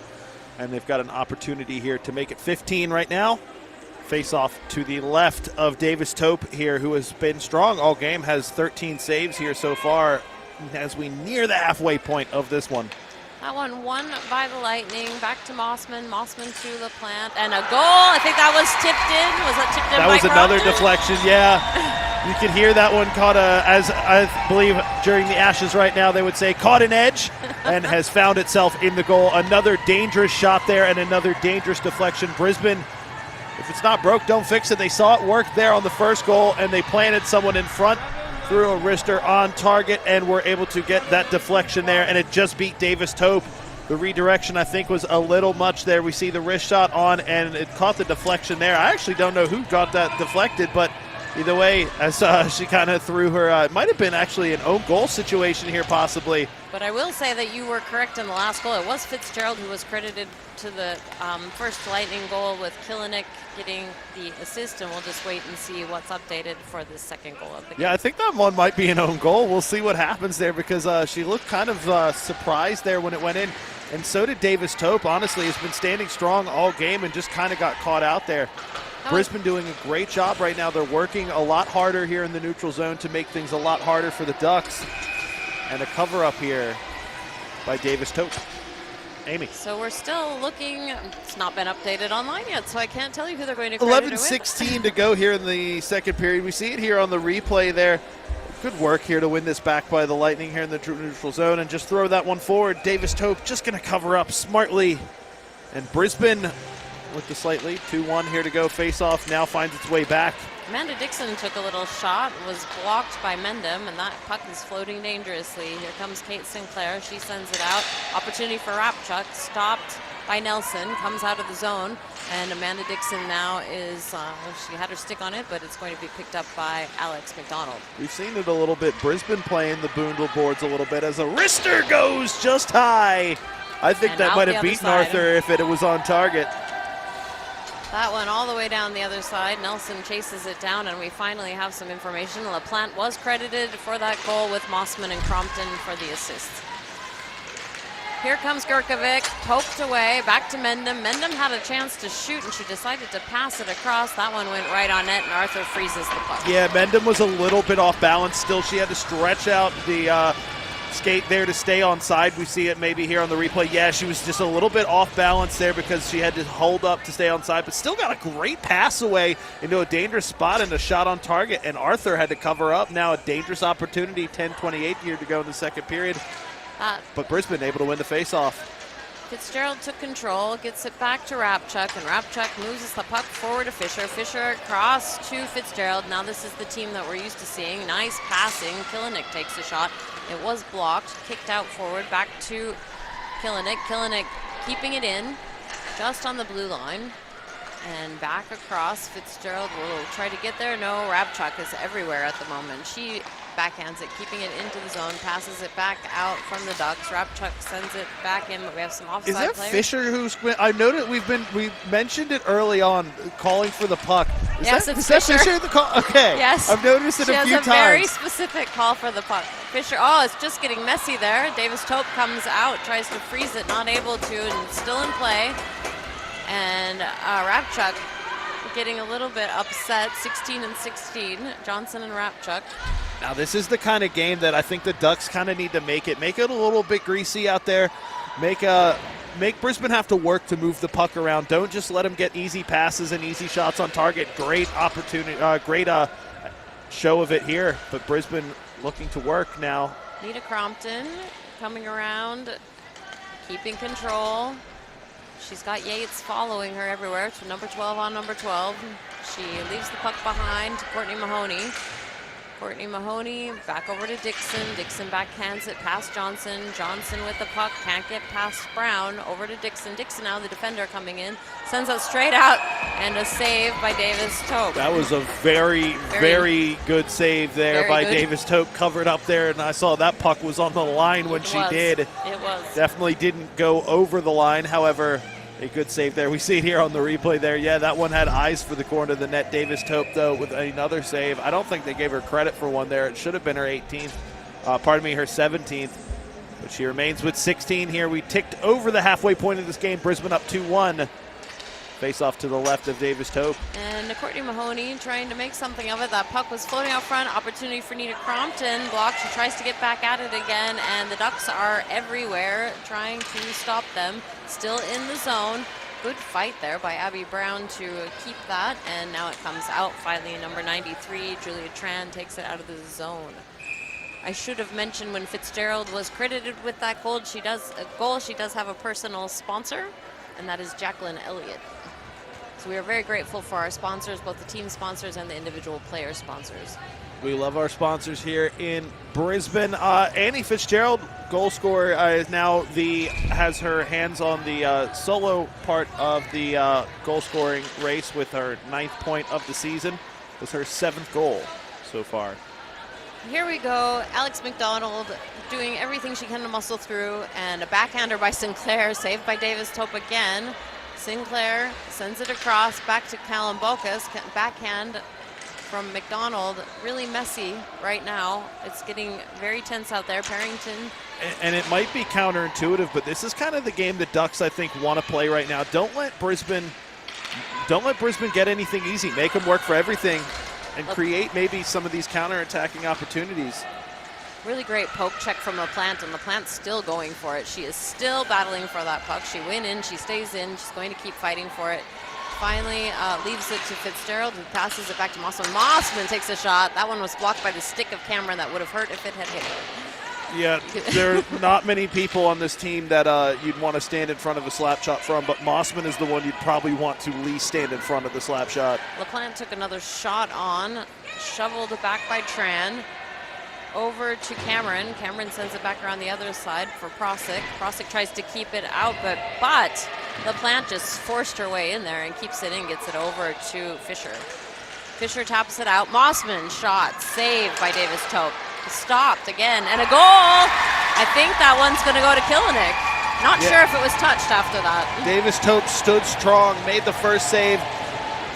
And they've got an opportunity here to make it 15 right now. Face off to the left of Davis Tope here, who has been strong all game, has 13 saves here so far as we near the halfway point of this one. That one won by the Lightning. Back to Mossman. Mossman to the plant. And a goal. I think that was tipped in. Was that tipped in by That was another Crompton? deflection, yeah. You can hear that one caught, as I believe during the Ashes right now, they would say, caught an edge and has found itself in the goal. Another dangerous shot there and another dangerous deflection. Brisbane, if it's not broke, don't fix it. They saw it work there on the first goal, and they planted someone in front, threw a wrister on target, and were able to get that deflection there, and it just beat Davis Tope. The redirection, I think, was a little much there. We see the wrist shot on, and it caught the deflection there. I actually don't know who got that deflected, but either way, as she kind of threw her, it might have been actually an own goal situation here possibly. But I will say that you were correct in the last goal. It was Fitzgerald who was credited to the first Lightning goal, with Kilinik getting the assist, and we'll just wait and see what's updated for the second goal of the game. Yeah, I think that one might be an own goal. We'll see what happens there, because she looked kind of surprised there when it went in. And so did Davis Tope. Honestly, has been standing strong all game and just kind of got caught out there. Brisbane doing a great job right now. They're working a lot harder here in the neutral zone to make things a lot harder for the Ducks. And a cover-up here by Davis Tope. Amy. So we're still looking. It's not been updated online yet, so I can't tell you who they're going to credit it with. 11:16 to go here in the second period. We see it here on the replay there. Good work here to win this back by the Lightning here in the neutral zone and just throw that one forward. Davis Tope just going to cover up smartly. And Brisbane with the slight lead. 2-1 here to go. Face-off now finds its way back. Amanda Dixon took a little shot, was blocked by Mendham, and that puck is floating dangerously. Here comes Kate Sinclair. She sends it out. Opportunity for Rapchuk. Stopped by Nelson. Comes out of the zone. And Amanda Dixon now is, she had her stick on it, but it's going to be picked up by Alex McDonald. We've seen it a little bit. Brisbane playing the Boondall boards a little bit as a wrister goes just high. I think that might have beaten Arthur if it was on target. That one all the way down the other side. Nelson chases it down, and we finally have some information. LaPlante was credited for that goal, with Mossman and Crompton for the assists. Here comes Gurkovic, poked away, back to Mendham. Mendham had a chance to shoot, and she decided to pass it across. That one went right on net, and Arthur freezes the puck. Yeah, Mendham was a little bit off balance still. She had to stretch out the skate there to stay on side. We see it maybe here on the replay. Yeah, she was just a little bit off balance there because she had to hold up to stay on side, but still got a great pass away into a dangerous spot and a shot on target, and Arthur had to cover up. Now a dangerous opportunity, 10:28 here to go in the second period. But Brisbane able to win the face-off. Fitzgerald took control, gets it back to Rapchuk, and Rapchuk moves the puck forward to Fisher. Fisher across to Fitzgerald. Now this is the team that we're used to seeing. Nice passing. Kilinik takes a shot. It was blocked, kicked out forward, back to Kilinik. Kilinik keeping it in, just on the blue line. And back across, Fitzgerald will try to get there. No, Rabchuk is everywhere at the moment. She backhands it, keeping it into the zone, passes it back out from the Ducks. Rabchuk sends it back in, but we have some offside players. Is that Fisher who's? I noted we mentioned it early on, calling for the puck. Yes, it's Fisher. Is that Fisher the call? Okay. Yes. I've noticed it a few times. She has a very specific call for the puck. Fisher. Oh, it's just getting messy there. Davis Tope comes out, tries to freeze it, not able to, and still in play. And Rabchuk getting a little bit upset, 16-16, Johnson and Rabchuk. Now this is the kind of game that I think the Ducks kind of need to make it a little bit greasy out there. Make Brisbane have to work to move the puck around. Don't just let them get easy passes and easy shots on target. Great opportunity, great show of it here, but Brisbane looking to work now. Nita Crompton coming around, keeping control. She's got Yates following her everywhere. It's number 12 on number 12. She leaves the puck behind to Courtney Mahoney. Courtney Mahoney back over to Dixon. Dixon backhands it past Johnson. Johnson with the puck, can't get past Brown. Over to Dixon. Dixon now the defender coming in. Sends it straight out, and a save by Davis Tope. That was a very good save there by Davis Tope. Covered up there, and I saw that puck was on the line when she did. It was. Definitely didn't go over the line, however, a good save there. We see it here on the replay there. Yeah, that one had eyes for the corner of the net. Davis Tope, though, with another save. I don't think they gave her credit for one there. It should have been her 18th. Her 17th. But she remains with 16 here. We ticked over the halfway point of this game. Brisbane up 2-1. Face off to the left of Davis Tope. And Courtney Mahoney trying to make something of it. That puck was floating out front. Opportunity for Nita Crompton. Blocked. She tries to get back at it again. And the Ducks are everywhere trying to stop them. Still in the zone. Good fight there by Abby Brown to keep that. And now it comes out. Finally, number 93, Julia Tran, takes it out of the zone. I should have mentioned when Fitzgerald was credited with that goal, she does have a personal sponsor, and that is Jacqueline Elliott. So we are very grateful for our sponsors, both the team sponsors and the individual player sponsors. We love our sponsors here in Brisbane. Annie Fitzgerald, goal scorer, is now has her hands on the solo part of the goal scoring race with her 9th point of the season. It was her 7th goal so far. Here we go. Alex McDonald doing everything she can to muscle through, and a backhander by Sinclair, saved by Davis Tope again. Sinclair sends it across back to Callum Bocas. Backhand from McDonald. Really messy right now. It's getting very tense out there. Parrington. And it might be counterintuitive, but this is kind of the game the Ducks, I think, want to play right now. Don't let Brisbane get anything easy. Make them work for everything and create maybe some of these counterattacking opportunities. Really great poke check from LaPlante, and LaPlante's still going for it. She is still battling for that puck. She went in, she stays in, she's going to keep fighting for it. Finally leaves it to Fitzgerald, who passes it back to Mossman. Mossman takes a shot. That one was blocked by the stick of Cameron. That would have hurt if it had hit her. Yeah, there are not many people on this team that you'd want to stand in front of a slap shot from, but Mossman is the one you'd probably want to least stand in front of the slap shot. LaPlante took another shot on, shoveled back by Tran. Over to Cameron. Cameron sends it back around the other side for Prosick. Prosick tries to keep it out, but LaPlante just forced her way in there and keeps it in, gets it over to Fisher. Fisher taps it out. Mossman shot, saved by Davis Tope. Stopped again, and a goal! I think that one's going to go to Killenik. Not sure if it was touched after that. Davis Tope stood strong, made the first save.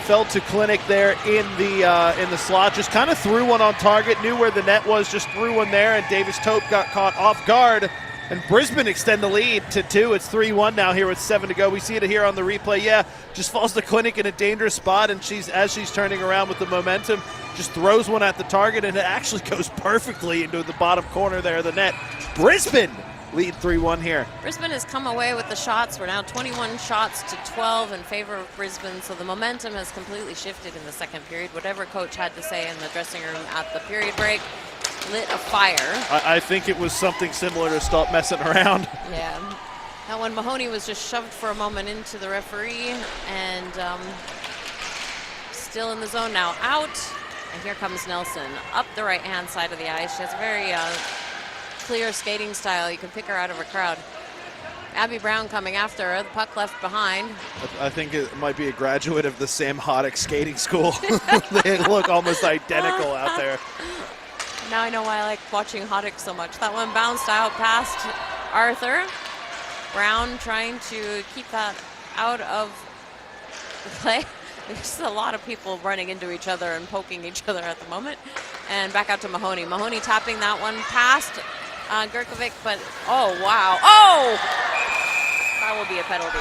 Fell to Clinic there in the slot. Just kind of threw one on target, knew where the net was, just threw one there, and Davis Tope got caught off guard. And Brisbane extend the lead to 2. It's 3-1 now here with 7 to go. We see it here on the replay. Yeah, just falls to Clinic in a dangerous spot, and as she's turning around with the momentum, just throws one at the target, and it actually goes perfectly into the bottom corner there of the net. Brisbane lead 3-1 here. Brisbane has come away with the shots. We're now 21 shots to 12 in favor of Brisbane, so the momentum has completely shifted in the second period. Whatever coach had to say in the dressing room at the period break lit a fire. I think it was something similar to stop messing around. Yeah. Now when Mahoney was just shoved for a moment into the referee, and still in the zone now out. And here comes Nelson up the right-hand side of the ice. She has a very clear skating style. You can pick her out of a crowd. Abby Brown coming after her. The puck left behind. I think it might be a graduate of the Sam Hoddick skating school. They look almost identical out there. Now I know why I like watching Hoddick so much. That one bounced out past Arthur. Brown trying to keep that out of the play. There's a lot of people running into each other and poking each other at the moment. And back out to Mahoney. Mahoney tapping that one past Gurkovic, but oh, wow. Oh! That will be a penalty.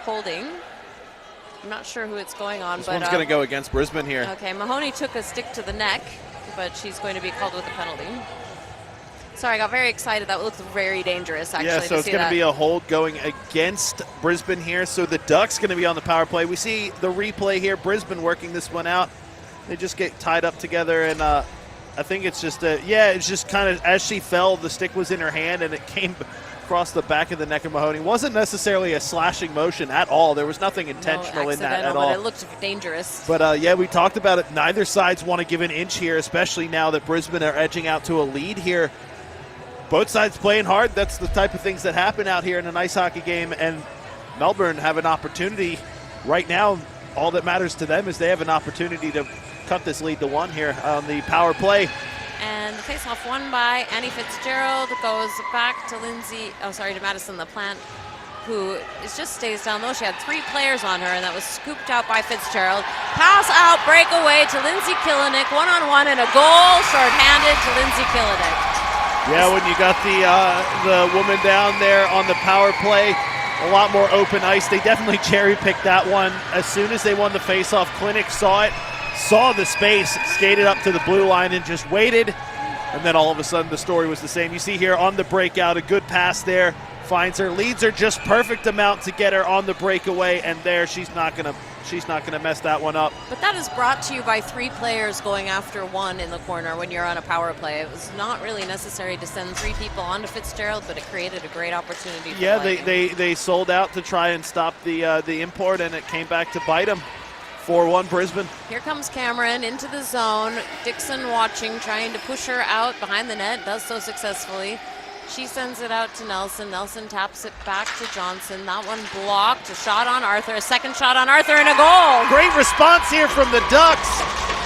Holding. I'm not sure who it's going on, this but one's going to go against Brisbane here. Okay, Mahoney took a stick to the neck, but she's going to be called with a penalty. Sorry, I got very excited. That looks very dangerous, actually. Yeah, so it's going to be a hold going against Brisbane here. So the Ducks going to be on the power play. We see the replay here. Brisbane working this one out. They just get tied up together, and I think it's just it's just kind of as she fell, the stick was in her hand, and it came across the back of the neck of Mahoney. It wasn't necessarily a slashing motion at all. There was nothing intentional in that at all. But it looked dangerous. But yeah, we talked about it. Neither sides want to give an inch here, especially now that Brisbane are edging out to a lead here. Both sides playing hard. That's the type of things that happen out here in an ice hockey game, and Melbourne have an opportunity right now. All that matters to them is they have an opportunity to cut this lead to 1 here on the power play. And the faceoff won by Annie Fitzgerald, goes back to to Madison LaPlante, who just stays down low. She had 3 players on her, and that was scooped out by Fitzgerald. Pass out, breakaway to Lindsay Killenick, 1-on-1, and a goal shorthanded to Lindsay Killenick. Yeah, when you got the woman down there on the power play, a lot more open ice. They definitely cherry-picked that one. As soon as they won the faceoff, Killenick saw it, saw the space, skated up to the blue line and just waited. And then all of a sudden the story was the same. You see here on the breakout, a good pass there, finds her, leads her just perfect amount to get her on the breakaway, and there she's not gonna mess that one up. But that is brought to you by 3 players going after 1 in the corner when you're on a power play. It was not really necessary to send 3 people onto Fitzgerald, but it created a great opportunity for Lightning. they sold out to try and stop the import, and it came back to bite them. 4-1 Brisbane. Here comes Cameron into the zone. Dixon watching, trying to push her out behind the net, does so successfully. She sends it out to Nelson. Nelson taps it back to Johnson. That one blocked. A shot on Arthur. A second shot on Arthur and a goal. Great response here from the Ducks.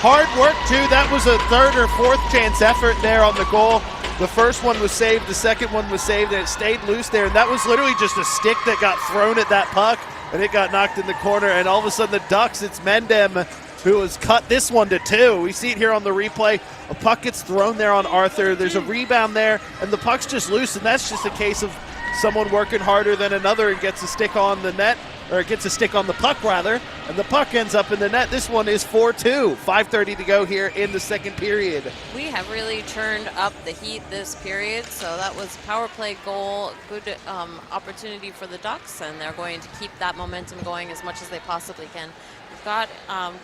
Hard work, too. That was a 3rd or 4th chance effort there on the goal. The first one was saved. The second one was saved, and it stayed loose there. And that was literally just a stick that got thrown at that puck, and it got knocked in the corner. And all of a sudden, the Ducks, it's Mendem who has cut this one to 2. We see it here on the replay. A puck gets thrown there on Arthur. There's a rebound there, and the puck's just loose, and that's just a case of someone working harder than another and gets a stick on the net, or gets a stick on the puck, rather, and the puck ends up in the net. This one is 4-2. 5:30 to go here in the second period. We have really turned up the heat this period, so that was a power play goal. Good opportunity for the Ducks, and they're going to keep that momentum going as much as they possibly can. We've got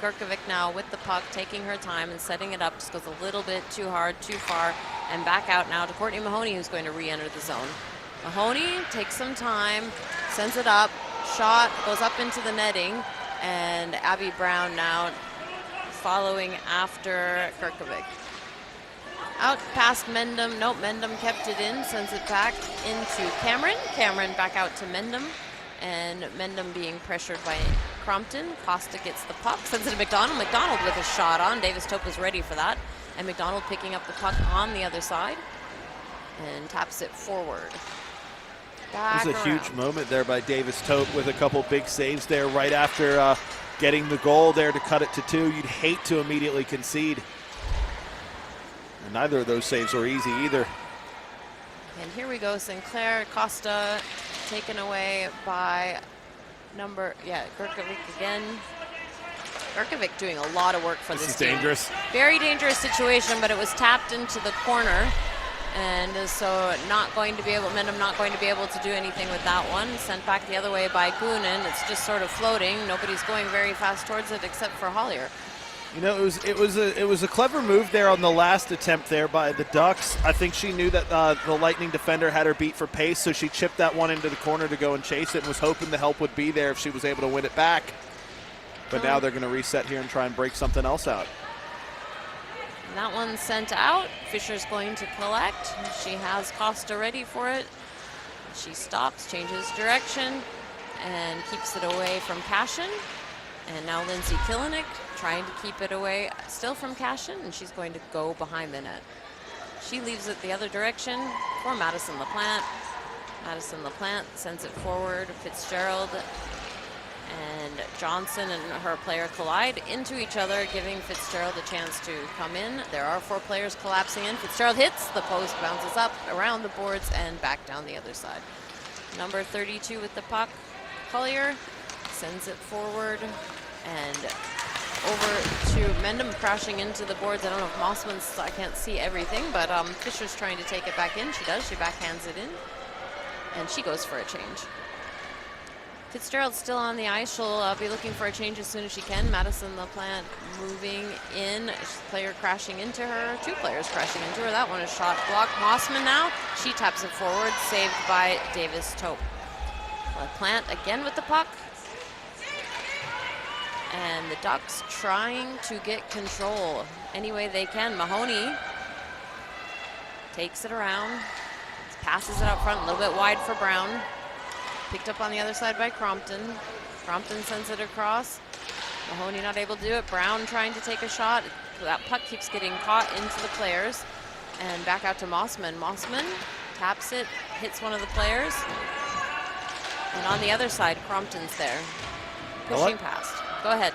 Gurkovic now with the puck, taking her time and setting it up. Just goes a little bit too hard, too far, and back out now to Courtney Mahoney, who's going to re-enter the zone. Mahoney takes some time, sends it up, shot goes up into the netting, and Abby Brown now following after Gurkovic. Out past Mendem. Nope, Mendem kept it in, sends it back into Cameron. Cameron back out to Mendem, and Mendem being pressured by Crompton. Costa gets the puck, sends it to McDonald. McDonald with a shot on. Davis Tope was ready for that, and McDonald picking up the puck on the other side and taps it forward. It was a huge moment there by Davis Tope with a couple big saves there right after getting the goal there to cut it to 2. You'd hate to immediately concede. And neither of those saves were easy either. And here we go, Sinclair. Costa taken away by Gurkovic again. Gurkovic doing a lot of work for this team. This is dangerous. Very dangerous situation, but it was tapped into the corner. And so Mendem not going to be able to do anything with that one. Sent back the other way by Goonan. It's just sort of floating. Nobody's going very fast towards it except for Hollier. You know, it was a clever move there on the last attempt there by the Ducks. I think she knew that the Lightning defender had her beat for pace, so she chipped that one into the corner to go and chase it, and was hoping the help would be there if she was able to win it back. But now they're going to reset here and try and break something else out. And that one's sent out. Fisher's going to collect. She has Costa ready for it. She stops, changes direction, and keeps it away from Cashin. And now Lindsay Killenick trying to keep it away still from Cashin, and she's going to go behind the net. She leaves it the other direction for Madison LaPlante. Madison LaPlante sends it forward. Fitzgerald and Johnson and her player collide into each other, giving Fitzgerald a chance to come in. There are 4 players collapsing in. Fitzgerald hits, the post bounces up around the boards and back down the other side. Number 32 with the puck, Collier, sends it forward and over to Mendham, crashing into the boards. I don't know if Mossman's, I can't see everything, but Fisher's trying to take it back in. She does, she backhands it in, and she goes for a change. Fitzgerald's still on the ice. She'll be looking for a change as soon as she can. Madison LaPlante moving in. Player crashing into her. 2 players crashing into her. That one is shot blocked. Mossman now. She taps it forward. Saved by Davis Tope. LaPlante again with the puck. And the Ducks trying to get control any way they can. Mahoney takes it around. Passes it up front. A little bit wide for Brown. Picked up on the other side by Crompton. Crompton sends it across. Mahoney not able to do it. Brown trying to take a shot. That puck keeps getting caught into the players. And back out to Mossman. Mossman taps it, hits one of the players. And on the other side, Crompton's there. Pushing past. Go ahead.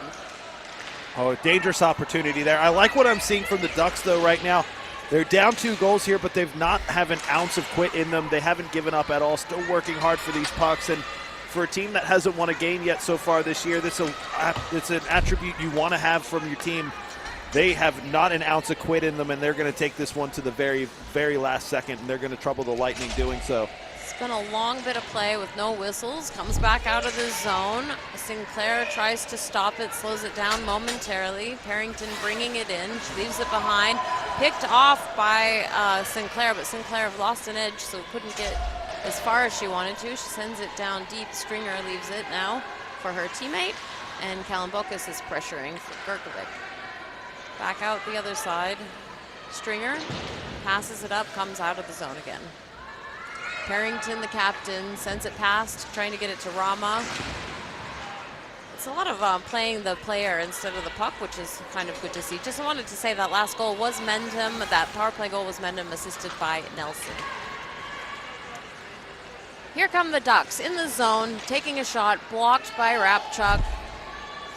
Oh, dangerous opportunity there. I like what I'm seeing from the Ducks, though, right now. They're down 2 goals here, but they've not have an ounce of quit in them. They haven't given up at all, still working hard for these pucks. And for a team that hasn't won a game yet so far this year, it's an attribute you want to have from your team. They have not an ounce of quit in them, and they're going to take this one to the very, very last second, and they're going to trouble the Lightning doing so. It's been a long bit of play with no whistles. Comes back out of the zone. Sinclair tries to stop it, slows it down momentarily. Parrington bringing it in. She leaves it behind. Picked off by Sinclair, but Sinclair lost an edge, so couldn't get as far as she wanted to. She sends it down deep. Stringer leaves it now for her teammate, and Kalambokas is pressuring for Gerkovic. Back out the other side. Stringer passes it up, comes out of the zone again. Parrington, the captain, sends it past, trying to get it to Rama. It's a lot of playing the player instead of the puck, which is kind of good to see. Just wanted to say that last goal was Mendham. That power play goal was Mendham, assisted by Nelson. Here come the Ducks in the zone, taking a shot, blocked by Rapchuk.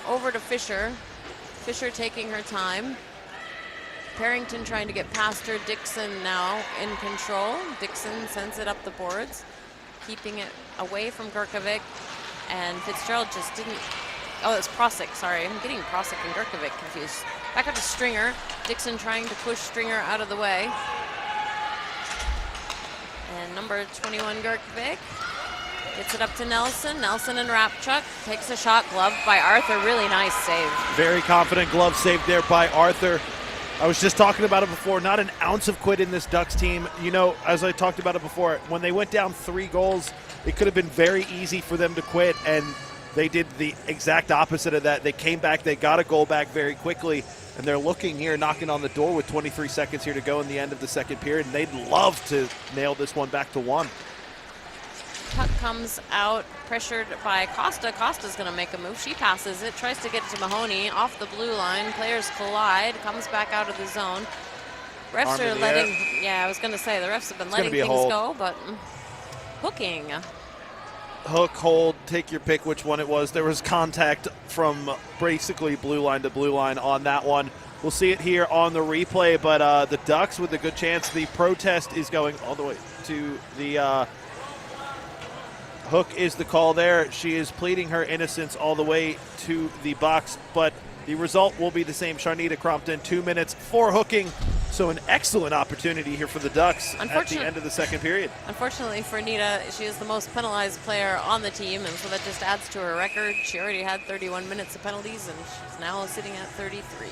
Over to Fisher. Fisher taking her time. Parrington trying to get past her. Dixon now in control. Dixon sends it up the boards, keeping it away from Gerkovic. And Fitzgerald just didn't. Oh, it's Prosick, sorry. I'm getting Prosick and Gerkovic confused. Back up to Stringer. Dixon trying to push Stringer out of the way. And number 21, Gerkovic, gets it up to Nelson. Nelson and Rapchuk. Takes a shot, gloved by Arthur. Really nice save. Very confident glove save there by Arthur. I was just talking about it before, not an ounce of quit in this Ducks team. You know, as I talked about it before, when they went down 3 goals, it could have been very easy for them to quit, and they did the exact opposite of that. They came back, they got a goal back very quickly, and they're looking here, knocking on the door with 23 seconds here to go in the end of the second period, and they'd love to nail this one back to 1. Puck comes out, pressured by Costa. Costa's going to make a move. She passes it, tries to get it to Mahoney off the blue line. Players collide, comes back out of the zone. Refs are letting, I was going to say, the refs have been letting things go, but hooking. Hook, hold, take your pick which one it was. There was contact from basically blue line to blue line on that one. We'll see it here on the replay, but the Ducks with a good chance. The protest is going all the way to the Hook is the call there. She is pleading her innocence all the way to the box, but the result will be the same. Sharnita Crompton, 2 minutes for hooking. So an excellent opportunity here for the Ducks at the end of the second period. Unfortunately for Nita, she is the most penalized player on the team, and so that just adds to her record. She already had 31 minutes of penalties, and she's now sitting at 33.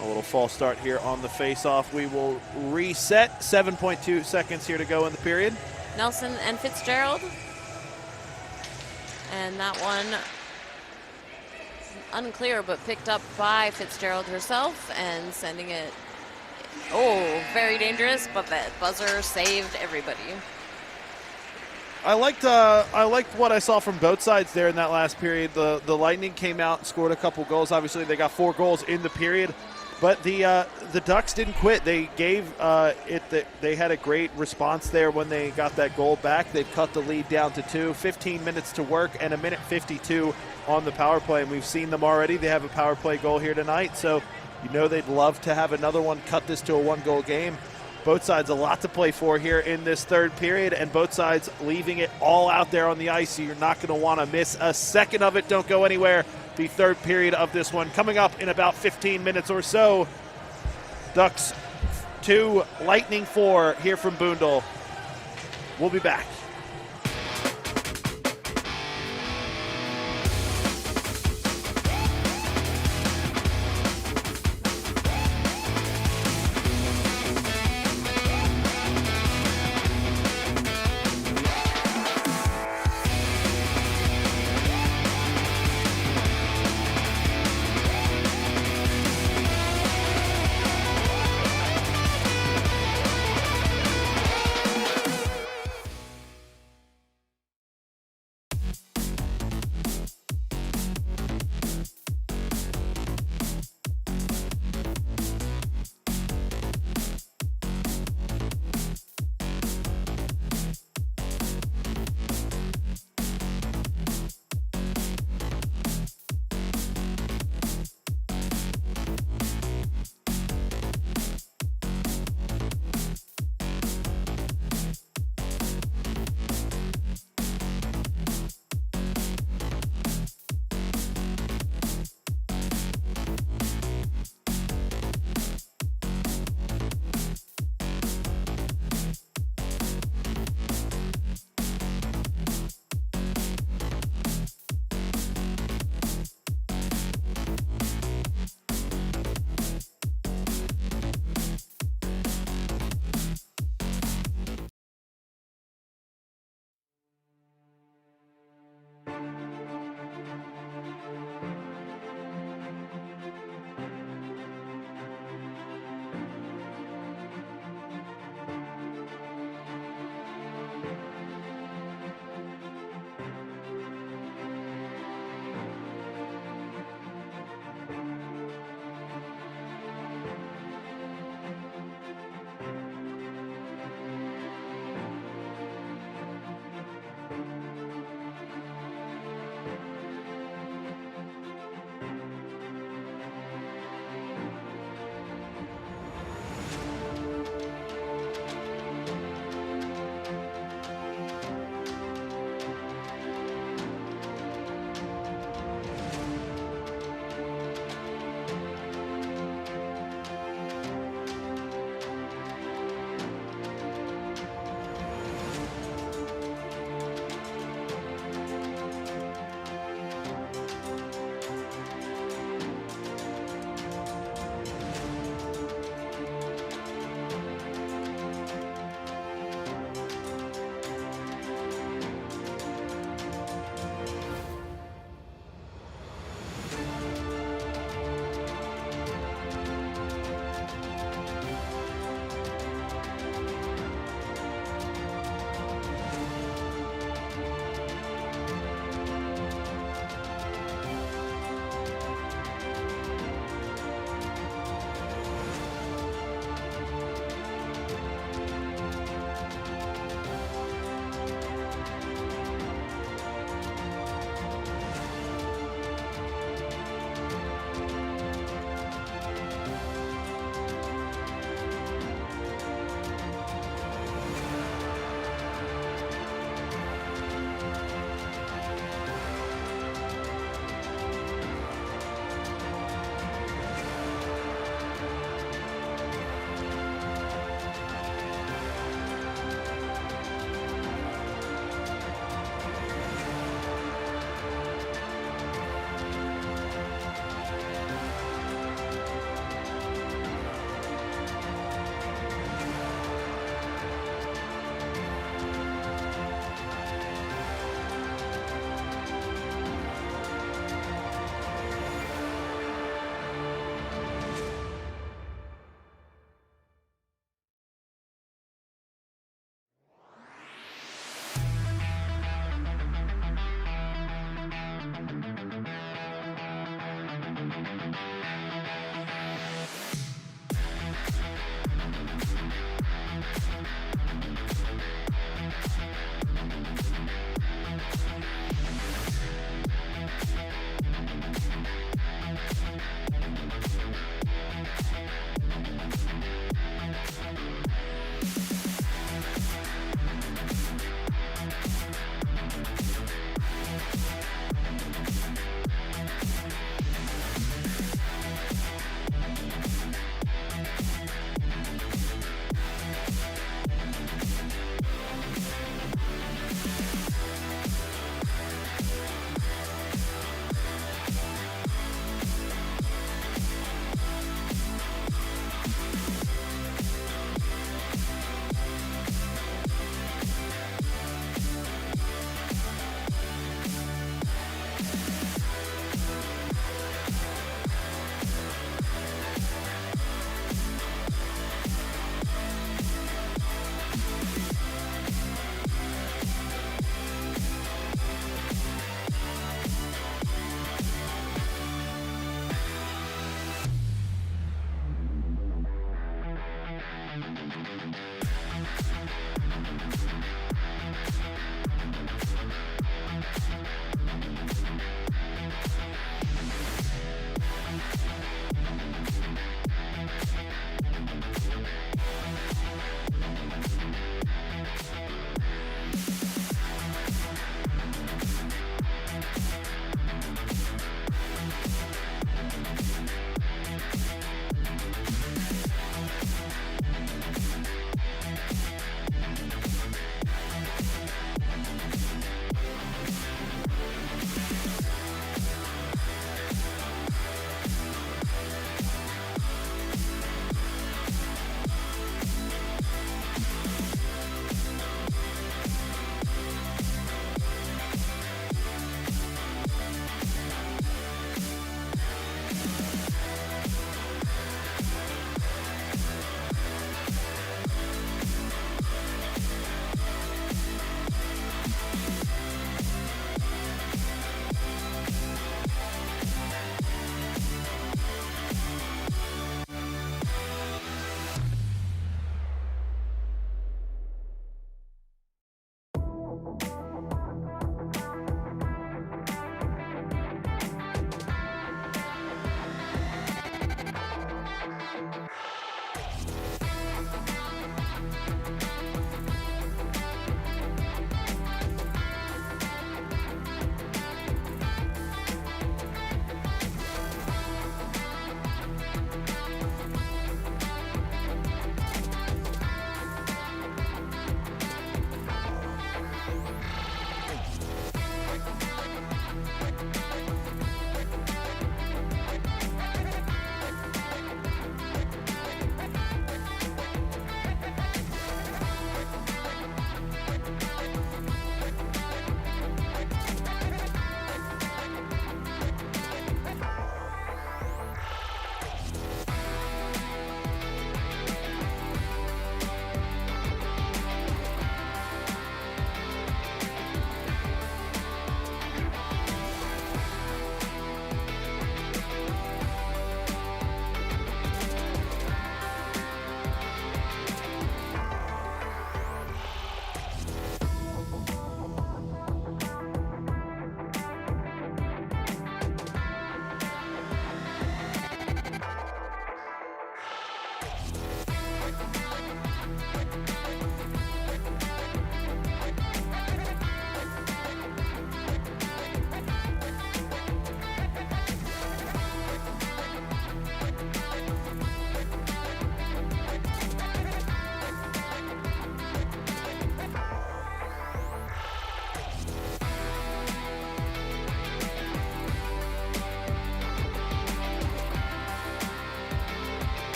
A little false start here on the face-off. We will reset. 7.2 seconds here to go in the period. Nelson and Fitzgerald. And that one unclear, but picked up by Fitzgerald herself and sending it Oh, very dangerous, but that buzzer saved everybody. I liked what I saw from both sides there in that last period. The Lightning came out and scored a couple goals. Obviously, they got 4 goals in the period, but the Ducks didn't quit. They gave they had a great response there when they got that goal back. They've cut the lead down to 2. 15 minutes to work and a minute 52 on the power play, and we've seen them already. They have a power play goal here tonight, so you know they'd love to have another one, cut this to a 1-goal game. Both sides a lot to play for here in this third period, and both sides leaving it all out there on the ice, so you're not going to want to miss a second of it. Don't go anywhere. The third period of this one coming up in about 15 minutes or so. Ducks 2, Lightning 4 here from Boondall. We'll be back.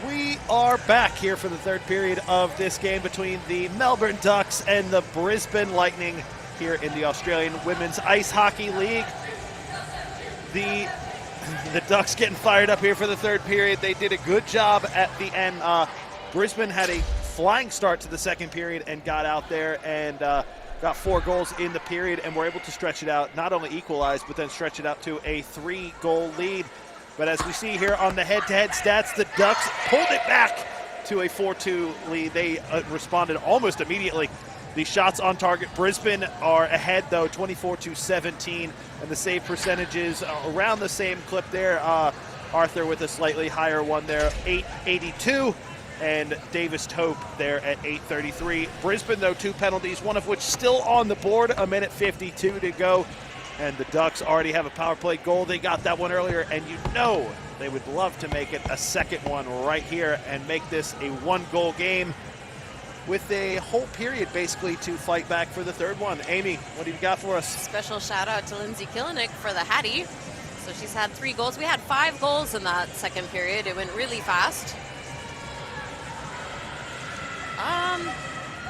We are back here for the third period of this game between the Melbourne Ducks and the Brisbane Lightning here in the Australian Women's Ice Hockey League. The Ducks getting fired up here for the third period. They did a good job at the end. Brisbane had a flying start to the second period and got out there and got 4 goals in the period and were able to stretch it out, not only equalize, but then stretch it out to a 3-goal lead. But as we see here on the head-to-head stats, the Ducks pulled it back to a 4-2 lead. They responded almost immediately. The shots on target, Brisbane are ahead though, 24-17, and the save percentages around the same clip there. Arthur with a slightly higher one there, 882, and Davis Tope there at 833. Brisbane though, 2 penalties, one of which still on the board, a minute 52 to go. And the Ducks already have a power play goal. They got that one earlier, and you know they would love to make it a second one right here and make this a 1-goal game with a whole period basically to fight back for the third one. Amy, what do you got for us? Special shout out to Lindsay Killenik for the Hattie. So she's had 3 goals. We had 5 goals in that second period. It went really fast.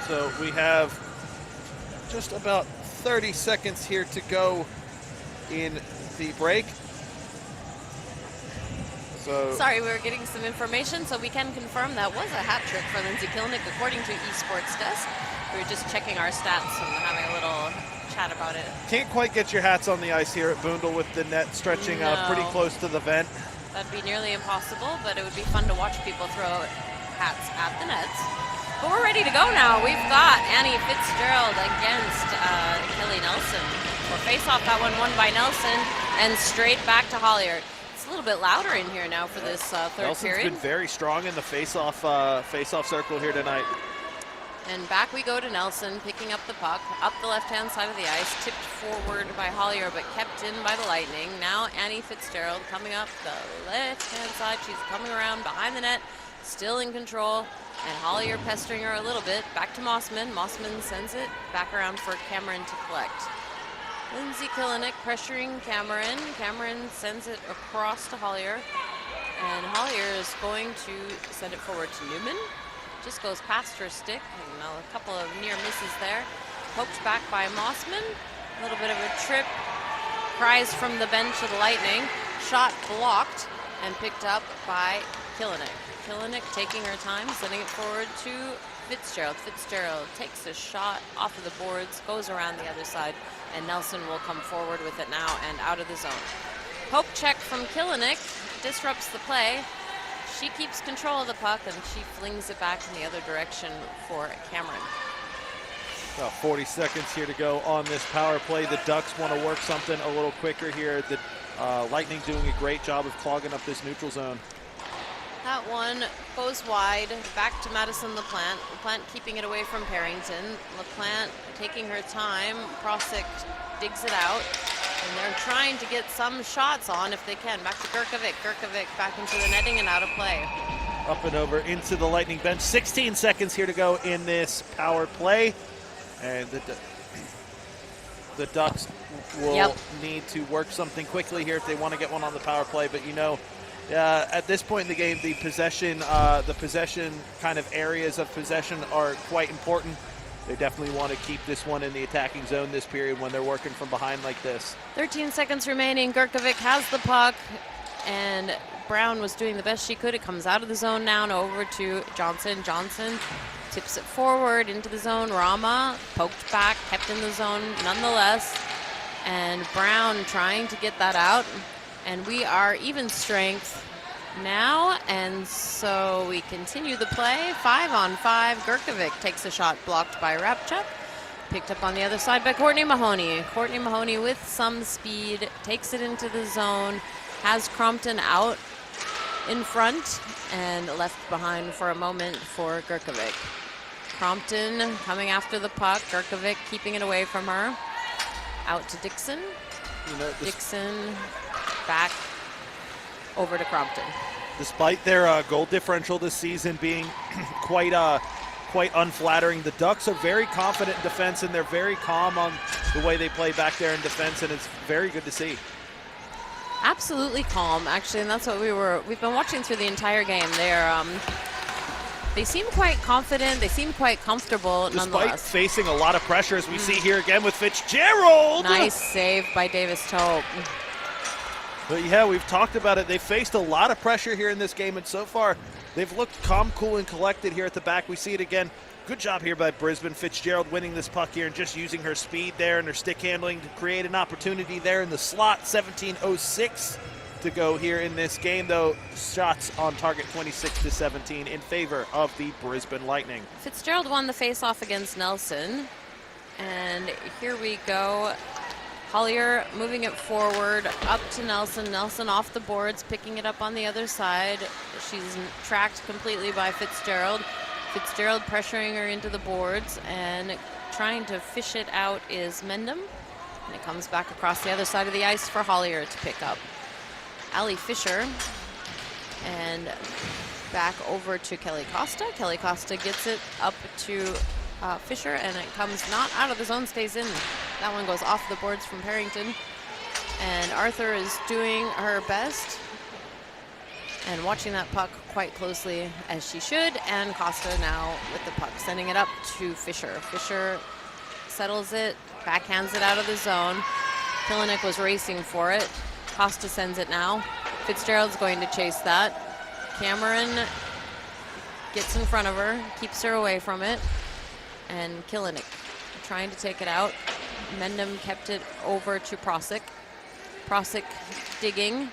So we have just about 30 seconds here to go in the break. So sorry, we were getting some information, so we can confirm that was a hat trick for Lindsay Killenik according to eSports Desk. We were just checking our stats and having a little chat about it. Can't quite get your hats on the ice here at Boondall with the net stretching pretty close to the vent. That'd be nearly impossible, but it would be fun to watch people throw hats at the nets. But we're ready to go now. We've got Annie Fitzgerald against Kelly Nelson. We'll face off that one won by Nelson and straight back to Hollier. It's a little bit louder in here now for this third Nelson's period. Been very strong in the face-off circle here tonight. And back we go to Nelson, picking up the puck, up the left-hand side of the ice, tipped forward by Hollier, but kept in by the Lightning. Now Annie Fitzgerald coming up the left-hand side. She's coming around behind the net, still in control, and Hollier pestering her a little bit. Back to Mossman. Mossman sends it back around for Cameron to collect. Lindsay Killenik pressuring Cameron. Cameron sends it across to Hollier, and Hollier is going to send it forward to Newman. Just goes past her stick, and a couple of near misses there. Poked back by Mossman. A little bit of a trip. Cries from the bench of the Lightning. Shot blocked and picked up by Killenik. Killenik taking her time, sending it forward to Fitzgerald. Fitzgerald takes a shot off of the boards, goes around the other side, and Nelson will come forward with it now and out of the zone. Poke check from Killenik disrupts the play. She keeps control of the puck, and she flings it back in the other direction for Cameron. About 40 seconds here to go on this power play. The Ducks want to work something a little quicker here. The Lightning doing a great job of clogging up this neutral zone. That one goes wide, back to Madison LaPlante. LaPlante keeping it away from Parrington. LaPlante taking her time. Prosick digs it out, and they're trying to get some shots on if they can. Back to Gurkovic. Gurkovic back into the netting and out of play. Up and over into the Lightning bench. 16 seconds here to go in this power play. And the Ducks will need to work something quickly here if they want to get one on the power play. But you know, at this point in the game, the possession kind of areas of possession are quite important. They definitely want to keep this one in the attacking zone this period when they're working from behind like this. 13 seconds remaining. Gurkovic has the puck, and Brown was doing the best she could. It comes out of the zone now and over to Johnson. Johnson tips it forward into the zone. Rama poked back, kept in the zone nonetheless. And Brown trying to get that out. And we are even strength now, and so we continue the play. 5-on-5. Gurkovic takes a shot blocked by Rapchuk. Picked up on the other side by Courtney Mahoney. Courtney Mahoney with some speed takes it into the zone. Has Crompton out in front and left behind for a moment for Gurkovic. Crompton coming after the puck. Gurkovic keeping it away from her. Out to Dixon. Dixon back over to Crompton. Despite their goal differential this season being quite unflattering, the Ducks are very confident in defense, and they're very calm on the way they play back there in defense, and it's very good to see. Absolutely calm, actually, and that's what we've been watching through the entire game. They seem quite confident. They seem quite comfortable, despite nonetheless. Facing a lot of pressure, as we see here again with Fitzgerald. Nice save by Davis Tope. But yeah, we've talked about it. They faced a lot of pressure here in this game, and so far they've looked calm, cool, and collected here at the back. We see it again. Good job here by Brisbane. Fitzgerald winning this puck here and just using her speed there and her stick handling to create an opportunity there in the slot. 17:06 to go here in this game, though. Shots on target 26-17 in favor of the Brisbane Lightning. Fitzgerald won the face-off against Nelson. And here we go. Hollier moving it forward up to Nelson. Nelson off the boards, picking it up on the other side. She's tracked completely by Fitzgerald. Fitzgerald pressuring her into the boards, and trying to fish it out is Mendham. And it comes back across the other side of the ice for Hollier to pick up. Ali Fisher, and back over to Kelly Costa. Kelly Costa gets it up to Fisher, and it comes not out of the zone, stays in. That one goes off the boards from Parrington. And Arthur is doing her best and watching that puck quite closely, as she should. And Costa now with the puck, sending it up to Fisher. Fisher settles it, backhands it out of the zone. Kilinik was racing for it. Costa sends it now. Fitzgerald's going to chase that. Cameron gets in front of her, keeps her away from it. And Kilinik trying to take it out. Mendham kept it over to Prosick. Prosick digging.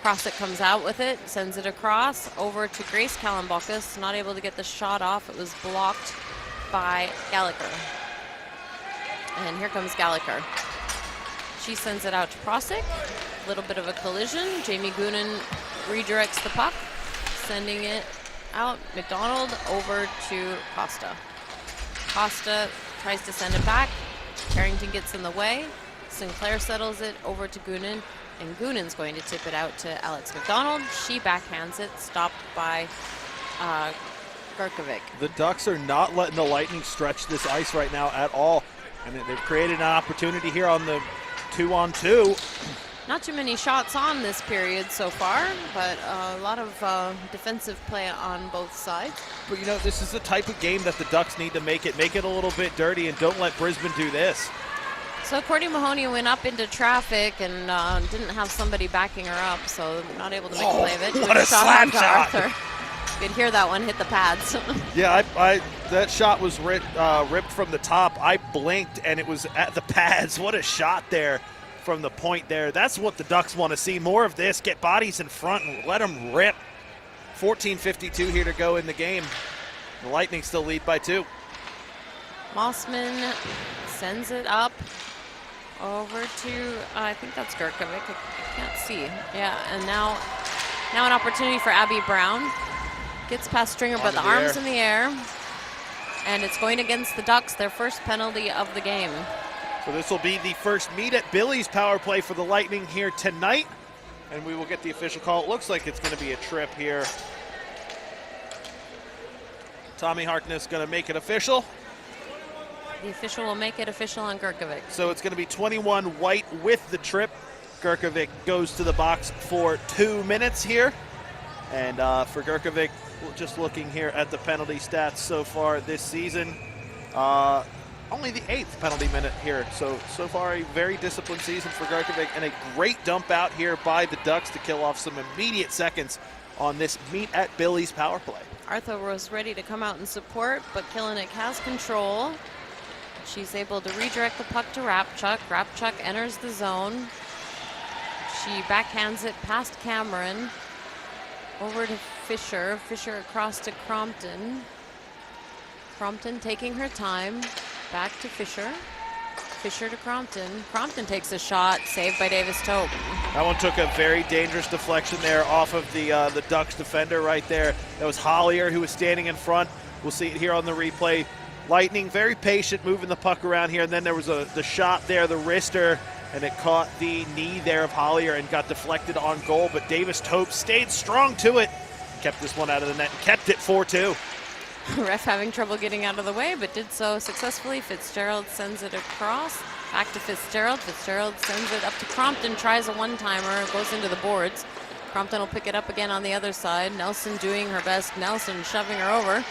Prosick comes out with it, sends it across over to Grace Kalambokis. Not able to get the shot off. It was blocked by Gallagher. And here comes Gallagher. She sends it out to Prosick. A little bit of a collision. Jamie Goonan redirects the puck, sending it out. McDonald over to Costa. Costa tries to send it back. Carrington gets in the way. Sinclair settles it over to Goonan, and Goonan's going to tip it out to Alex McDonald. She backhands it, stopped by Garkovic. The Ducks are not letting the Lightning stretch this ice right now at all, and they've created an opportunity here on the 2-on-2. Not too many shots on this period so far, but a lot of defensive play on both sides. But you know, this is the type of game that the Ducks need to make it a little bit dirty, and don't let Brisbane do this. So Courtney Mahoney went up into traffic and didn't have somebody backing her up, so not able to make a play of it. What a slap shot! Arthur. You could hear that one hit the pads. Yeah, that shot was ripped from the top. I blinked, and it was at the pads. What a shot there from the point there. That's what the Ducks want to see. More of this. Get bodies in front and let them rip. 14:52 here to go in the game. The Lightning still lead by 2. Mossman sends it up over to, I think that's Garkovic. I can't see. Yeah, and now an opportunity for Abby Brown. Gets past Stringer, but the arm's in the air. And it's going against the Ducks, their first penalty of the game. So this will be the first meet at Billy's power play for the Lightning here tonight. And we will get the official call. It looks like it's going to be a trip here. Tommy Harkness going to make it official. The official will make it official on Garkovic. So it's going to be 21 White with the trip. Garkovic goes to the box for 2 minutes here. And for Garkovic, just looking here at the penalty stats so far this season, only the 8th penalty minute here. So far a very disciplined season for Garkovic, and a great dump out here by the Ducks to kill off some immediate seconds on this meet at Billy's power play. Arthur was ready to come out and support, but Kilinik has control. She's able to redirect the puck to Rapchuk. Rapchuk enters the zone. She backhands it past Cameron. Over to Fisher. Fisher across to Crompton. Crompton taking her time. Back to Fisher. Fisher to Crompton. Crompton takes a shot, saved by Davis Tope. That one took a very dangerous deflection there off of the Ducks defender right there. That was Hollier who was standing in front. We'll see it here on the replay. Lightning very patient, moving the puck around here, and then there was the shot there, the wrister, and it caught the knee there of Hollier and got deflected on goal, but Davis Tope stayed strong to it, kept this one out of the net, and kept it 4-2. Ref having trouble getting out of the way, but did so successfully. Fitzgerald sends it across. Back to Fitzgerald. Fitzgerald sends it up to Crompton, tries a one-timer, goes into the boards. Crompton will pick it up again on the other side. Nelson doing her best. Nelson shoving her over.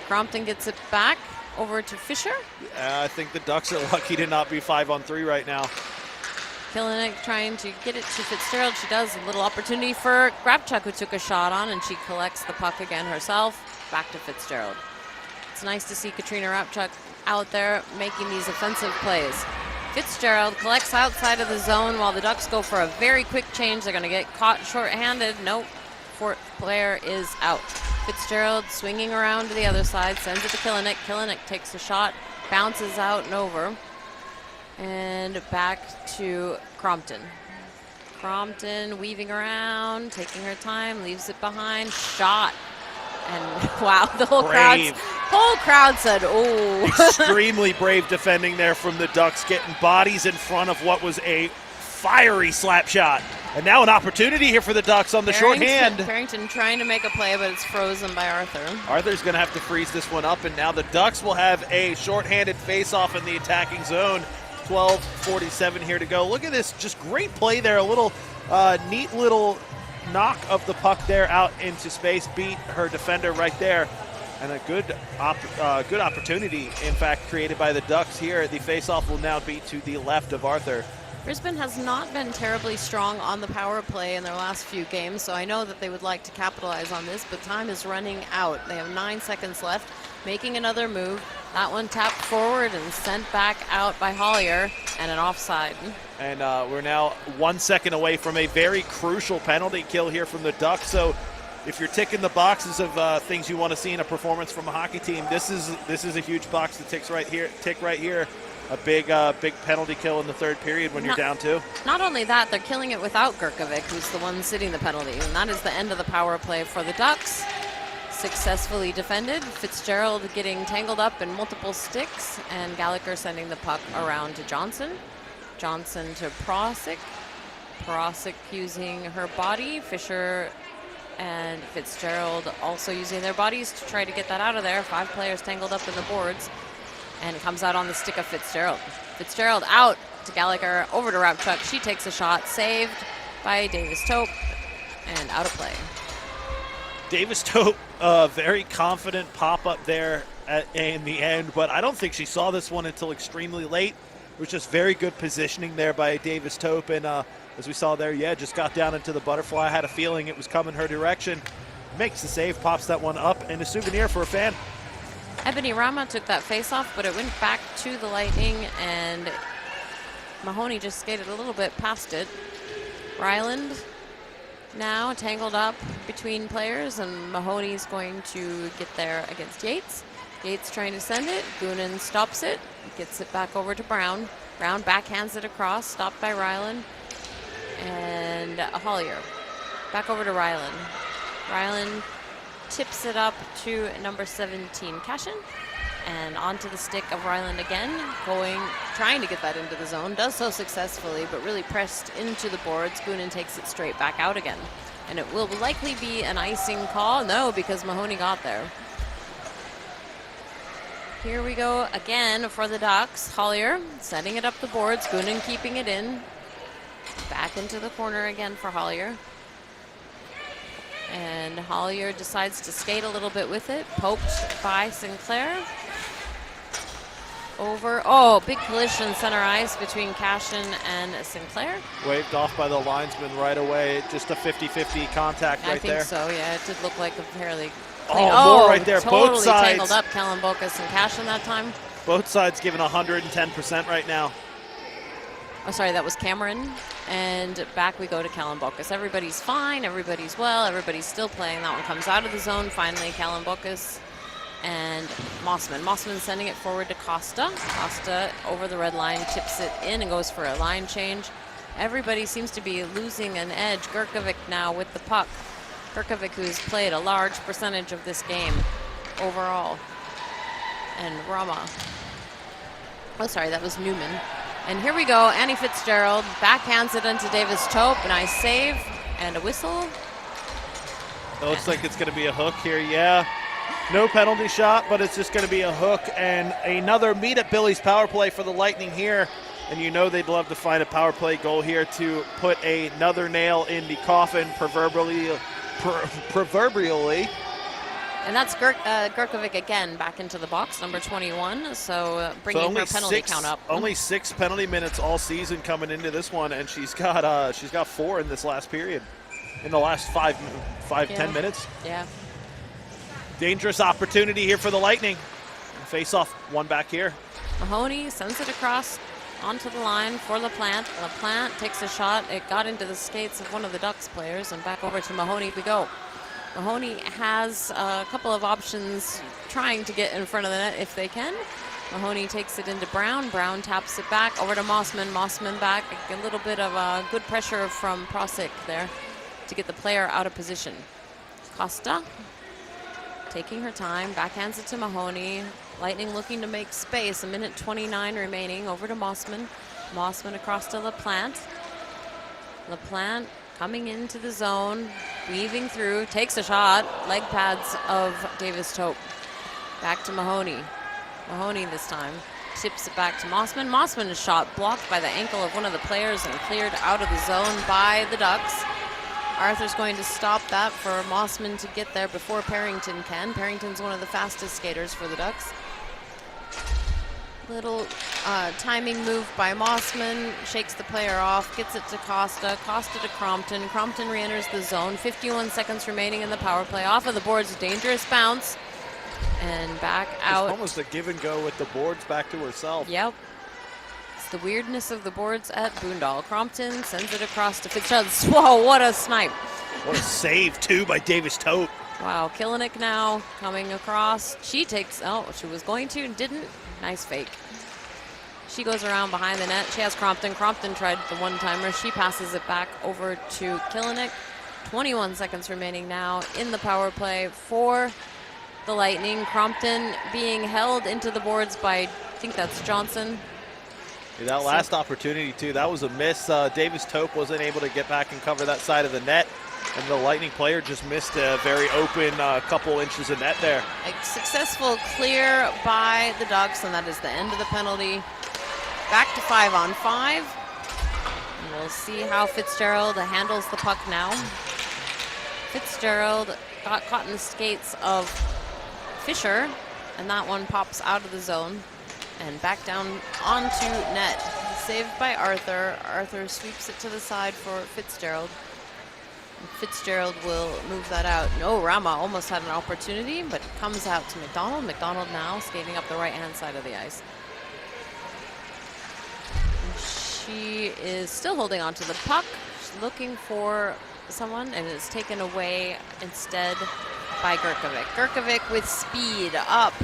Crompton gets it back over to Fisher. I think the Ducks are lucky to not be 5-on-3 right now. Kilinik trying to get it to Fitzgerald. She does. A little opportunity for Grabchuk, who took a shot on, and she collects the puck again herself. Back to Fitzgerald. It's nice to see Katrina Rapchuk out there making these offensive plays. Fitzgerald collects outside of the zone while the Ducks go for a very quick change. They're going to get caught shorthanded. Nope. Fourth player is out. Fitzgerald swinging around to the other side, sends it to Kilinik. Kilinik takes a shot, bounces out and over. And back to Crompton. Crompton weaving around, taking her time, leaves it behind. Shot. And wow, the whole crowd said, oh. Extremely brave defending there from the Ducks, getting bodies in front of what was a fiery slap shot. And now an opportunity here for the Ducks on the shorthand. Carrington trying to make a play, but it's frozen by Arthur. Arthur's going to have to freeze this one up, and now the Ducks will have a shorthanded face-off in the attacking zone. 12:47 here to go. Look at this, just great play there. A little neat little knock of the puck there out into space, beat her defender right there. And a good opportunity, in fact, created by the Ducks here. The face-off will now be to the left of Arthur. Brisbane has not been terribly strong on the power play in their last few games, so I know that they would like to capitalize on this, but time is running out. They have 9 seconds left, making another move. That one tapped forward and sent back out by Hollier, and an offside. And we're now 1 second away from a very crucial penalty kill here from the Ducks. So if you're ticking the boxes of things you want to see in a performance from a hockey team, this is a huge box to tick right here. A big penalty kill in the third period when you're down 2. Not only that, they're killing it without Gurkovic, who's the one sitting the penalty. And that is the end of the power play for the Ducks. Successfully defended. Fitzgerald getting tangled up in multiple sticks, and Gallagher sending the puck around to Johnson. Johnson to Prosick. Prosick using her body. Fisher and Fitzgerald also using their bodies to try to get that out of there. 5 players tangled up in the boards. And it comes out on the stick of Fitzgerald. Fitzgerald out to Gallagher, over to Rapchuk. She takes a shot, saved by Davis Tope, and out of play. Davis Tope, very confident pop-up there in the end, but I don't think she saw this one until extremely late. It was just very good positioning there by Davis Tope, and as we saw there, just got down into the butterfly. I had a feeling it was coming her direction. Makes the save, pops that one up, and a souvenir for a fan. Ebony Rama took that face-off, but it went back to the Lightning, and Mahoney just skated a little bit past it. Ryland now tangled up between players, and Mahoney's going to get there against Yates. Yates trying to send it. Goonan stops it, gets it back over to Brown. Brown backhands it across, stopped by Ryland. And Hollier. Back over to Ryland. Ryland tips it up to number 17, Cashin. And onto the stick of Ryland again, trying to get that into the zone. Does so successfully, but really pressed into the boards. Goonan takes it straight back out again. And it will likely be an icing call. No, because Mahoney got there. Here we go again for the Ducks. Hollier setting it up the boards. Goonan keeping it in. Back into the corner again for Hollier. And Hollier decides to skate a little bit with it. Poked by Sinclair. Over. Oh, big collision center ice between Cashin and Sinclair. Waved off by the linesman right away. Just a 50-50 contact right there. I think so, yeah. It did look like a fairly clean. Oh, more right there. Totally both sides. Tangled up Kellen Bokas and Cashin that time. Both sides giving 110% right now. Oh, sorry, that was Cameron. And back we go to Kellen Bokas. Everybody's fine, everybody's well, everybody's still playing. That one comes out of the zone. Finally, Kellen Bokas and Mossman. Mossman sending it forward to Costa. Costa over the red line, tips it in and goes for a line change. Everybody seems to be losing an edge. Gurkovic now with the puck. Gurkovic, who's played a large percentage of this game overall. And Rama. Oh, sorry, that was Newman. And here we go, Annie Fitzgerald backhands it into Davis Tope. Nice save and a whistle. It looks like it's going to be a hook here, yeah. No penalty shot, but it's just going to be a hook and another meet at Billy's power play for the Lightning here. And you know they'd love to find a power play goal here to put another nail in the coffin, proverbially. And that's Gurkovic again back into the box, number 21. So bringing her penalty count up. Only 6 penalty minutes all season coming into this one, and she's got 4 in this last period, in the last 10 minutes. Yeah. Dangerous opportunity here for the Lightning. Face off, one back here. Mahoney sends it across onto the line for LaPlante. LaPlante takes a shot. It got into the skates of one of the Ducks players, and back over to Mahoney we go. Mahoney has a couple of options trying to get in front of the net if they can. Mahoney takes it into Brown. Brown taps it back over to Mossman. Mossman back. A little bit of good pressure from Prosic there to get the player out of position. Costa taking her time, backhands it to Mahoney. Lightning looking to make space. 1:29 remaining. Over to Mossman. Mossman across to LaPlante. LaPlante coming into the zone, weaving through, takes a shot. Leg pads of Davis Tope. Back to Mahoney. Mahoney this time tips it back to Mossman. Mossman is shot blocked by the ankle of one of the players and cleared out of the zone by the Ducks. Arthur's going to stop that for Mossman to get there before Parrington can. Parrington's one of the fastest skaters for the Ducks. Little timing move by Mossman, shakes the player off, gets it to Costa, Costa to Crompton. Crompton re-enters the zone, 51 seconds remaining in the power play. Off of the boards, dangerous bounce, and back out. It's almost a give and go with the boards back to herself. Yep. It's the weirdness of the boards at Boondall. Crompton sends it across to Fitzgerald. Whoa, what a snipe. What a save, too, by Davis Tope. Wow, Killinick now coming across. She takes, she was going to and didn't. Nice fake. She goes around behind the net. She has Crompton. Crompton tried the one-timer. She passes it back over to Killinick. 21 seconds remaining now in the power play for the Lightning. Crompton being held into the boards by, I think that's Johnson. Yeah, that last opportunity, too, that was a miss. Davis Tope wasn't able to get back and cover that side of the net. And the Lightning player just missed a very open couple inches of net there. A successful clear by the Ducks, and that is the end of the penalty. Back to 5-on-5. And we'll see how Fitzgerald handles the puck now. Fitzgerald got caught in the skates of Fisher, and that one pops out of the zone and back down onto net. Saved by Arthur. Arthur sweeps it to the side for Fitzgerald. Fitzgerald will move that out. No, Rama almost had an opportunity, but it comes out to McDonald. McDonald now skating up the right-hand side of the ice. She is still holding on to the puck. She's looking for someone, and it's taken away instead by Gurkovic. Gurkovic with speed up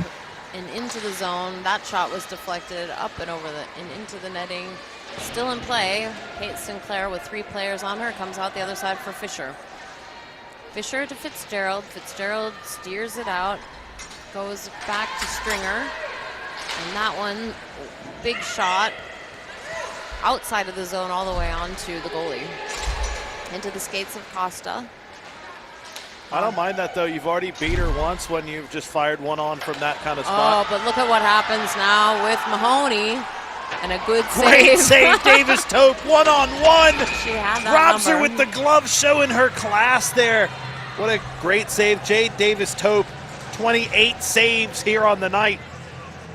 and into the zone. That shot was deflected up and over and into the netting. Still in play. Kate Sinclair with 3 players on her comes out the other side for Fisher. Fisher to Fitzgerald. Fitzgerald steers it out, goes back to Stringer, and that one, big shot outside of the zone all the way onto the goalie. Into the skates of Costa. I don't mind that, though. You've already beat her once when you've just fired one on from that kind of spot. Oh, but look at what happens now with Mahoney. And a good save. Great save, Davis Tope, one-on-one. She had that Robs number. her with the glove, showing her class there. What a great save. Jade Davis Tope, 28 saves here on the night.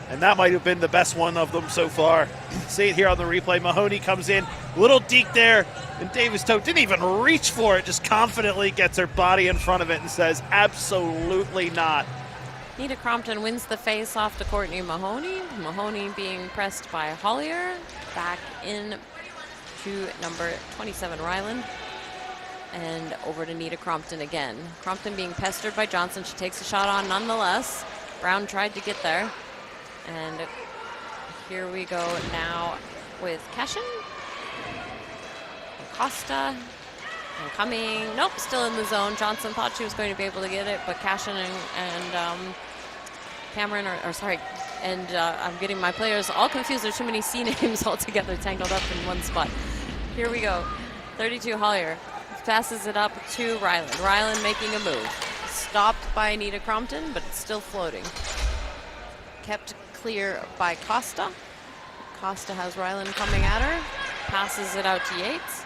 And that might have been the best one of them so far. See it here on the replay. Mahoney comes in, little deke there, and Davis Tope didn't even reach for it, just confidently gets her body in front of it and says, absolutely not. Nita Crompton wins the face-off to Courtney Mahoney. Mahoney being pressed by Hollier. Back in to number 27, Ryland. And over to Nita Crompton again. Crompton being pestered by Johnson. She takes a shot on nonetheless. Brown tried to get there. And here we go now with Cashin. Costa. And coming, nope, still in the zone. Johnson thought she was going to be able to get it, but Cashin and Cameron, I'm getting my players all confused. There's too many C names all together, tangled up in one spot. Here we go. 32 Hollier passes it up to Ryland. Ryland making a move. stopped by Anita Crompton, but it's still floating. Kept clear by Costa. Costa has Ryland coming at her, passes it out to Yates,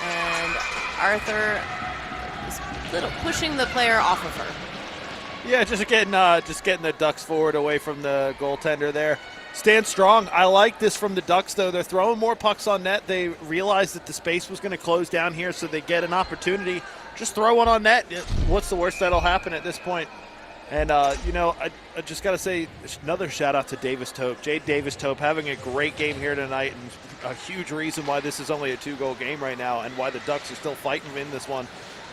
and Arthur is pushing the player off of her. Yeah, just getting the Ducks forward away from the goaltender there. Stand strong. I like this from the Ducks, though. They're throwing more pucks on net. They realized that the space was going to close down here, so they get an opportunity. Just throw one on net. What's the worst that'll happen at this point? And, you know, I just got to say another shout-out to Davis Tope. Jade Davis Tope having a great game here tonight, and a huge reason why this is only a 2-goal game right now and why the Ducks are still fighting in this one.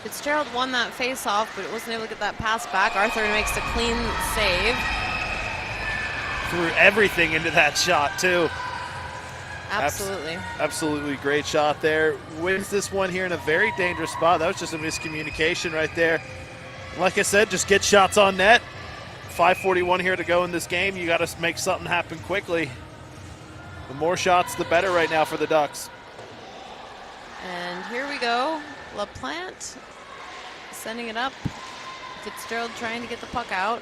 Fitzgerald won that face-off, but wasn't able to get that pass back. Arthur makes a clean save. Threw everything into that shot, too. Absolutely. Absolutely great shot there. Wins this one here in a very dangerous spot. That was just a miscommunication right there. Like I said, just get shots on net. 5:41 here to go in this game. You got to make something happen quickly. The more shots, the better right now for the Ducks. And here we go. LaPlante sending it up. Fitzgerald trying to get the puck out.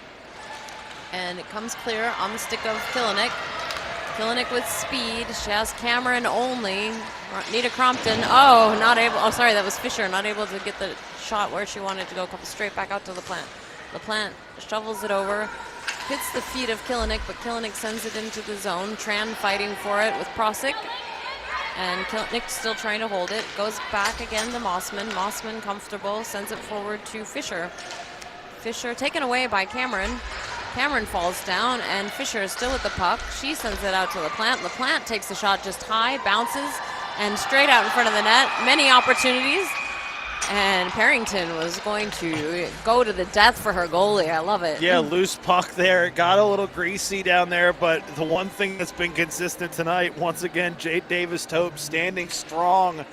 And it comes clear on the stick of Kilinik. Kilinik with speed. She has Cameron only. Nita Crompton, not able. Oh, sorry, that was Fisher. Not able to get the shot where she wanted to go. Comes straight back out to LaPlante. LaPlante shovels it over. Hits the feet of Kilinik, but Kilinik sends it into the zone. Tran fighting for it with Prosick. And Kilinik still trying to hold it. Goes back again to Mossman. Mossman comfortable. Sends it forward to Fisher. Fisher taken away by Cameron. Cameron falls down, and Fisher is still with the puck. She sends it out to LaPlante. LaPlante takes the shot just high, bounces, and straight out in front of the net. Many opportunities. And Parrington was going to go to the death for her goalie. I love it. Yeah, loose puck there. It got a little greasy down there, but the one thing that's been consistent tonight, once again, Jade Davis Tope standing strong.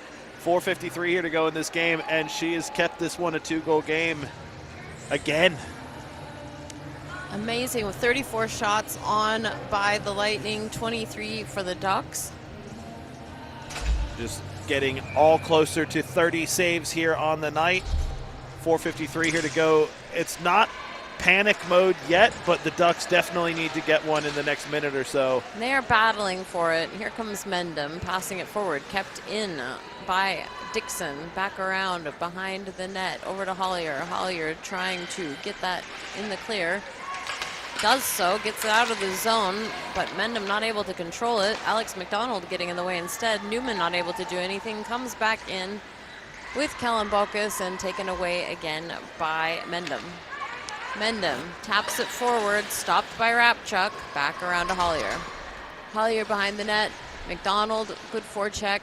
4:53 here to go in this game, and she has kept this one a 2-goal game again. Amazing, with 34 shots on by the Lightning, 23 for the Ducks. Just getting all closer to 30 saves here on the night. 4:53 here to go. It's not panic mode yet, but the Ducks definitely need to get one in the next minute or so. They are battling for it. Here comes Mendham, passing it forward, kept in by Dixon, back around behind the net, over to Hollier. Hollier trying to get that in the clear. Does so, gets it out of the zone, but Mendham not able to control it. Alex McDonald getting in the way instead. Newman not able to do anything, comes back in with Kellen Bokus and taken away again by Mendham. Mendham taps it forward, stopped by Rapchuk, back around to Hollier. Hollier behind the net, McDonald, good forecheck.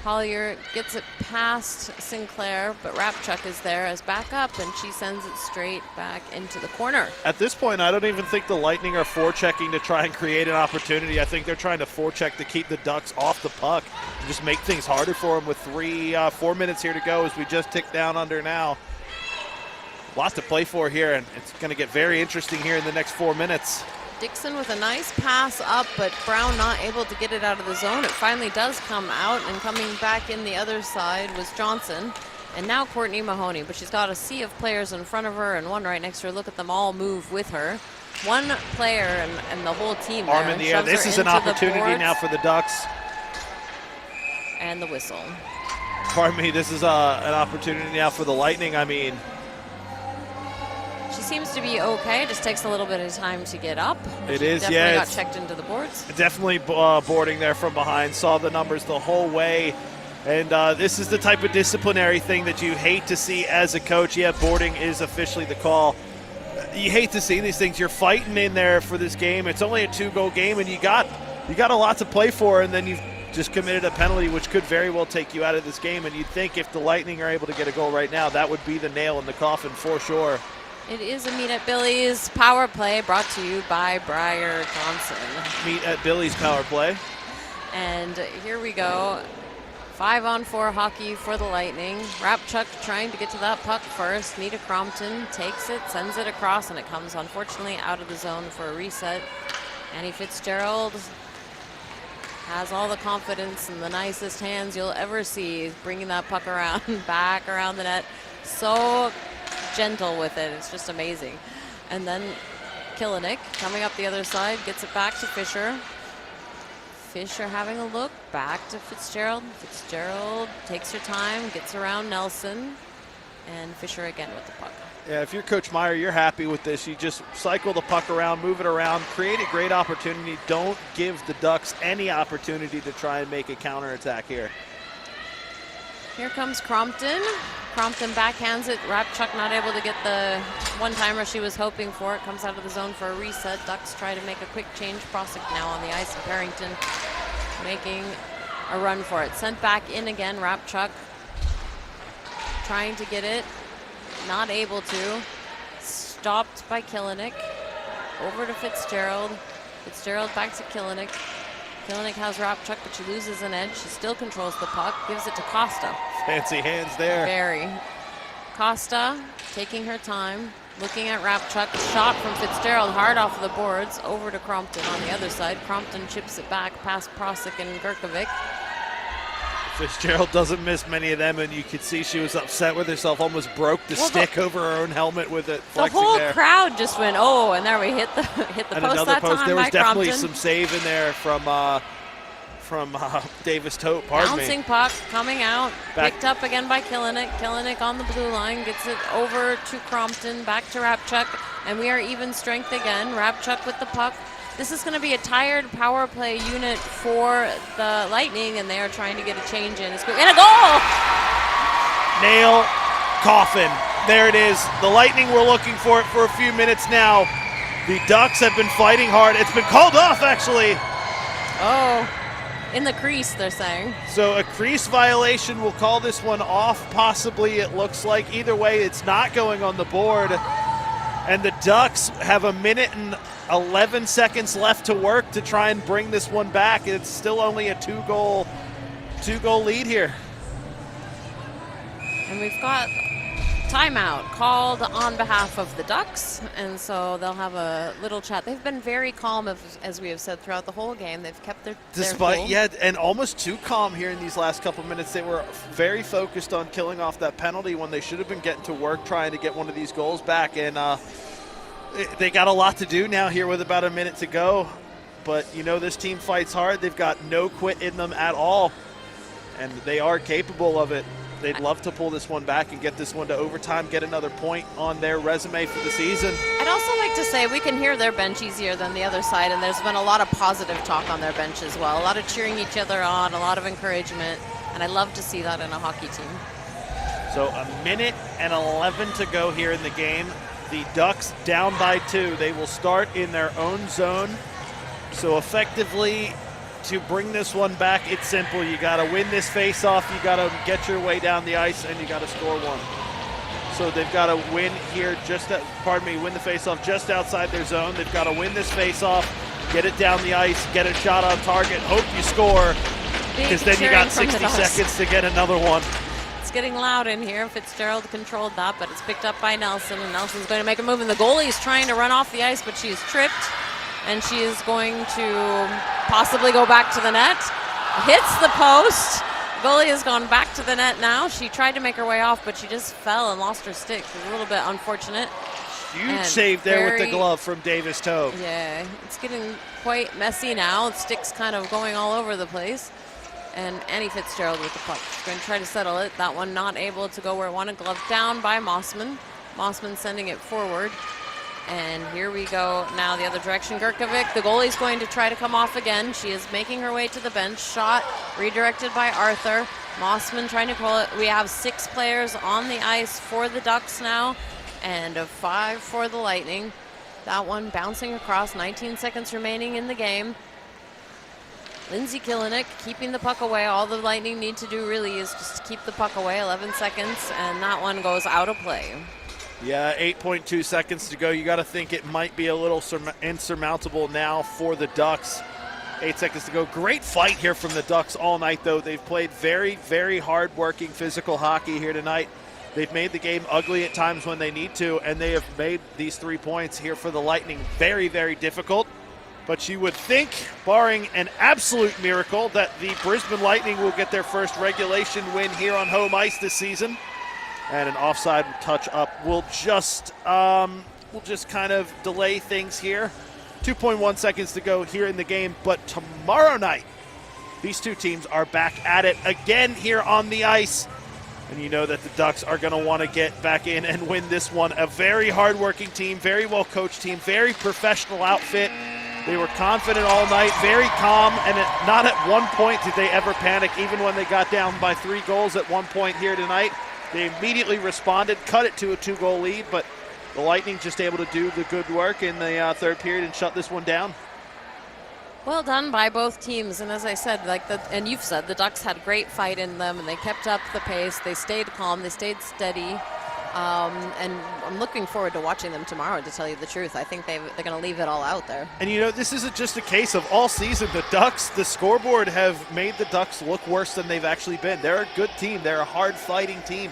Hollier gets it past Sinclair, but Rapchuk is there as backup, and she sends it straight back into the corner. At this point, I don't even think the Lightning are forechecking to try and create an opportunity. I think they're trying to forecheck to keep the Ducks off the puck and just make things harder for them with 4 minutes here to go as we just tick down under now. Lots to play for here, and it's going to get very interesting here in the next 4 minutes. Dixon with a nice pass up, but Brown not able to get it out of the zone. It finally does come out, and coming back in the other side was Johnson. And now Courtney Mahoney, but she's got a sea of players in front of her and one right next to her. Look at them all move with her. One player and the whole team arm in the air. This is an opportunity now for the Ducks. And the whistle. Pardon me, this is an opportunity now for the Lightning. I mean, she seems to be okay. Just takes a little bit of time to get up. It she is, definitely yeah. Got checked into the boards. Definitely boarding there from behind. Saw the numbers the whole way. And this is the type of disciplinary thing that you hate to see as a coach. Yeah, boarding is officially the call. You hate to see these things. You're fighting in there for this game. It's only a 2-goal game, and you got a lot to play for, and then you've just committed a penalty, which could very well take you out of this game. And you'd think if the Lightning are able to get a goal right now, that would be the nail in the coffin for sure. It is a Meet at Billy's power play brought to you by Briar Johnson. Meet at Billy's power play. And here we go. 5-on-4 hockey for the Lightning. Rapchuk trying to get to that puck first. Nita Crompton takes it, sends it across, and it comes unfortunately out of the zone for a reset. Annie Fitzgerald has all the confidence and the nicest hands you'll ever see, bringing that puck around, back around the net. So gentle with it. It's just amazing. And then Killenik coming up the other side, gets it back to Fisher. Fisher having a look, back to Fitzgerald. Fitzgerald takes her time, gets around Nelson, and Fisher again with the puck. Yeah, if you're Coach Meyer, you're happy with this. You just cycle the puck around, move it around, create a great opportunity. Don't give the Ducks any opportunity to try and make a counterattack here. Here comes Crompton. Crompton backhands it. Rapchuk not able to get the one-timer she was hoping for. It comes out of the zone for a reset. Ducks try to make a quick change. Prosick now on the ice, and Parrington making a run for it. Sent back in again. Rapchuk trying to get it. Not able to. Stopped by Killenik. Over to Fitzgerald. Fitzgerald back to Killenik. Killenik has Rapchuk, but she loses an edge. She still controls the puck. Gives it to Costa. Fancy hands there. Very. Costa taking her time. Looking at Rapchuk. Shot from Fitzgerald hard off the boards. Over to Crompton on the other side. Crompton chips it back past Prosick and Gurkovic. Fitzgerald doesn't miss many of them, and you could see she was upset with herself, almost broke the stick over her own helmet with it. The whole crowd just went, oh, and there we hit the and post that post. time. There was by definitely Crompton. some save in there from Davis Tote. Bouncing puck coming out, Back. picked up again by Killenik. Killenik on the blue line, gets it over to Crompton, back to Rapchuk, and we are even strength again. Rapchuk with the puck. This is going to be a tired power play unit for the Lightning, and they are trying to get a change in. And a goal! Nail coffin. There it is. The Lightning were looking for it for a few minutes now. The Ducks have been fighting hard. It's been called off, actually. Oh, in the crease, they're saying. So a crease violation will call this one off, possibly, it looks like. Either way, it's not going on the board. And the Ducks have a minute and 11 seconds left to work to try and bring this one back. It's still only a two-goal lead here. And we've got timeout called on behalf of the Ducks, and so they'll have a little chat. They've been very calm, as we have said, throughout the whole game. They've kept their cool. Yeah, and almost too calm here in these last couple minutes. They were very focused on killing off that penalty when they should have been getting to work trying to get one of these goals back. And they got a lot to do now here with about a minute to go. But, you know, this team fights hard. They've got no quit in them at all, and they are capable of it. They'd love to pull this one back and get this one to overtime, get another point on their resume for the season. I'd also like to say we can hear their bench easier than the other side, and there's been a lot of positive talk on their bench as well. A lot of cheering each other on, a lot of encouragement, and I love to see that in a hockey team. So a minute and 11 to go here in the game. The Ducks down by 2. They will start in their own zone. So effectively, to bring this one back, it's simple. You got to win this face-off. You got to get your way down the ice, and you got to score one. So they've got to win here win the face-off just outside their zone. They've got to win this face-off, get it down the ice, get a shot on target, hope you score, because then you got 60 seconds to get another one. It's getting loud in here. Fitzgerald controlled that, but it's picked up by Nelson, and Nelson's going to make a move, and the goalie is trying to run off the ice, but she's tripped. And she is going to possibly go back to the net. Hits the post. Goalie has gone back to the net now. She tried to make her way off, but she just fell and lost her stick. It was a little bit unfortunate. Huge save there with the glove from Davis Tobe. Yeah, it's getting quite messy now. The stick's kind of going all over the place. And Annie Fitzgerald with the puck. She's going to try to settle it. That one not able to go where it wanted. Glove down by Mossman. Mossman sending it forward. And here we go now the other direction. Gurkovic, the goalie's going to try to come off again. She is making her way to the bench. Shot redirected by Arthur. Mossman trying to call it. We have 6 players on the ice for the Ducks now and 5 for the Lightning. That one bouncing across, 19 seconds remaining in the game. Lindsay Killenik keeping the puck away. All the Lightning need to do really is just keep the puck away, 11 seconds, and that one goes out of play. Yeah, 8.2 seconds to go. You got to think it might be a little insurmountable now for the Ducks. 8 seconds to go. Great fight here from the Ducks all night, though. They've played very, very hard-working physical hockey here tonight. They've made the game ugly at times when they need to, and they have made these 3 points here for the Lightning very, very difficult. But you would think, barring an absolute miracle, that the Brisbane Lightning will get their first regulation win here on home ice this season. and an offside touch up will just kind of delay things here. 2.1 seconds to go here in the game, but tomorrow night, these two teams are back at it again here on the ice. And you know that the Ducks are going to want to get back in and win this one. A very hardworking team, very well-coached team, very professional outfit. They were confident all night, very calm, and not at one point did they ever panic, even when they got down by 3 goals at one point here tonight. They immediately responded, cut it to a 2-goal lead, but the Lightning just able to do the good work in the third period and shut this one down. Well done by both teams, and as I said, and you've said, the Ducks had great fight in them, and they kept up the pace. They stayed calm, they stayed steady, and I'm looking forward to watching them tomorrow, to tell you the truth. I think they're going to leave it all out there. And you know, this isn't just a case of all season. The Ducks, the scoreboard have made the Ducks look worse than they've actually been. They're a good team. They're a hard-fighting team.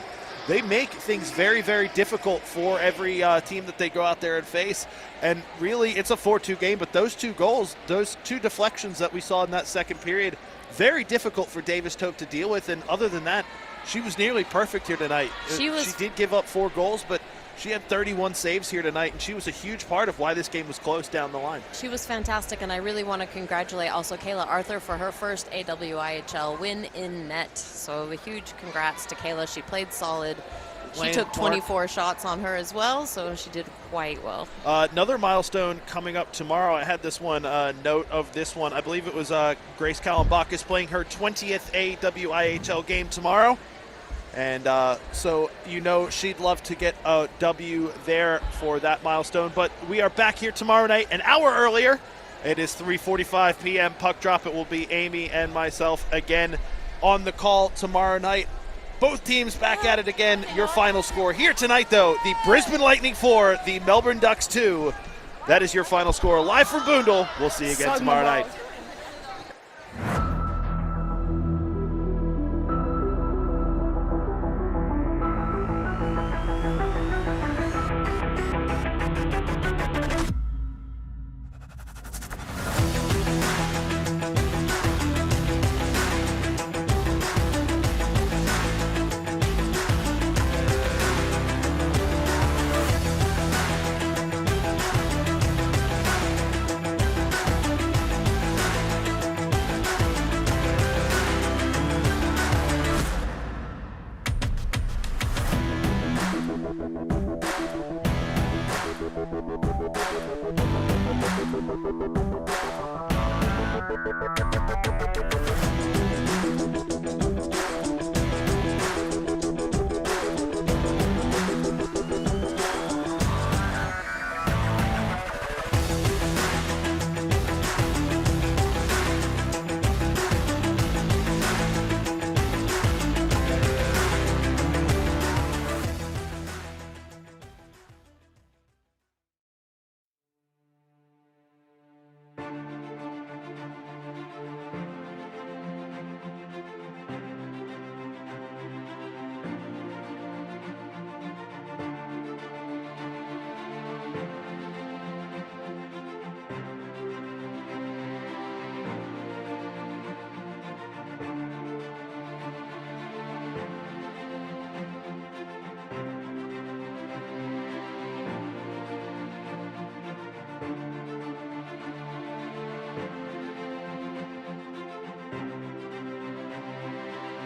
They make things very, very difficult for every team that they go out there and face. And really, it's a 4-2 game, but those 2 goals, those 2 deflections that we saw in that second period, very difficult for Davis Tope to deal with. And other than that, she was nearly perfect here tonight. She did give up 4 goals, but she had 31 saves here tonight, and she was a huge part of why this game was close down the line. She was fantastic, and I really want to congratulate also Kayla Arthur for her first AWIHL win in net. So a huge congrats to Kayla. She played solid. She took 24 shots on her as well, so she did quite well. Another milestone coming up tomorrow. I had this one, note of this one. I believe it was Grace Kalambakis playing her 20th AWIHL game tomorrow. And so you know she'd love to get a W there for that milestone. But we are back here tomorrow night an hour earlier. It is 3:45 p.m. puck drop. It will be Amy and myself again on the call tomorrow night. Both teams back at it again. Your final score here tonight, though, the Brisbane Lightning 4, the Melbourne Ducks 2. That is your final score live from Boondall. We'll see you again tomorrow night.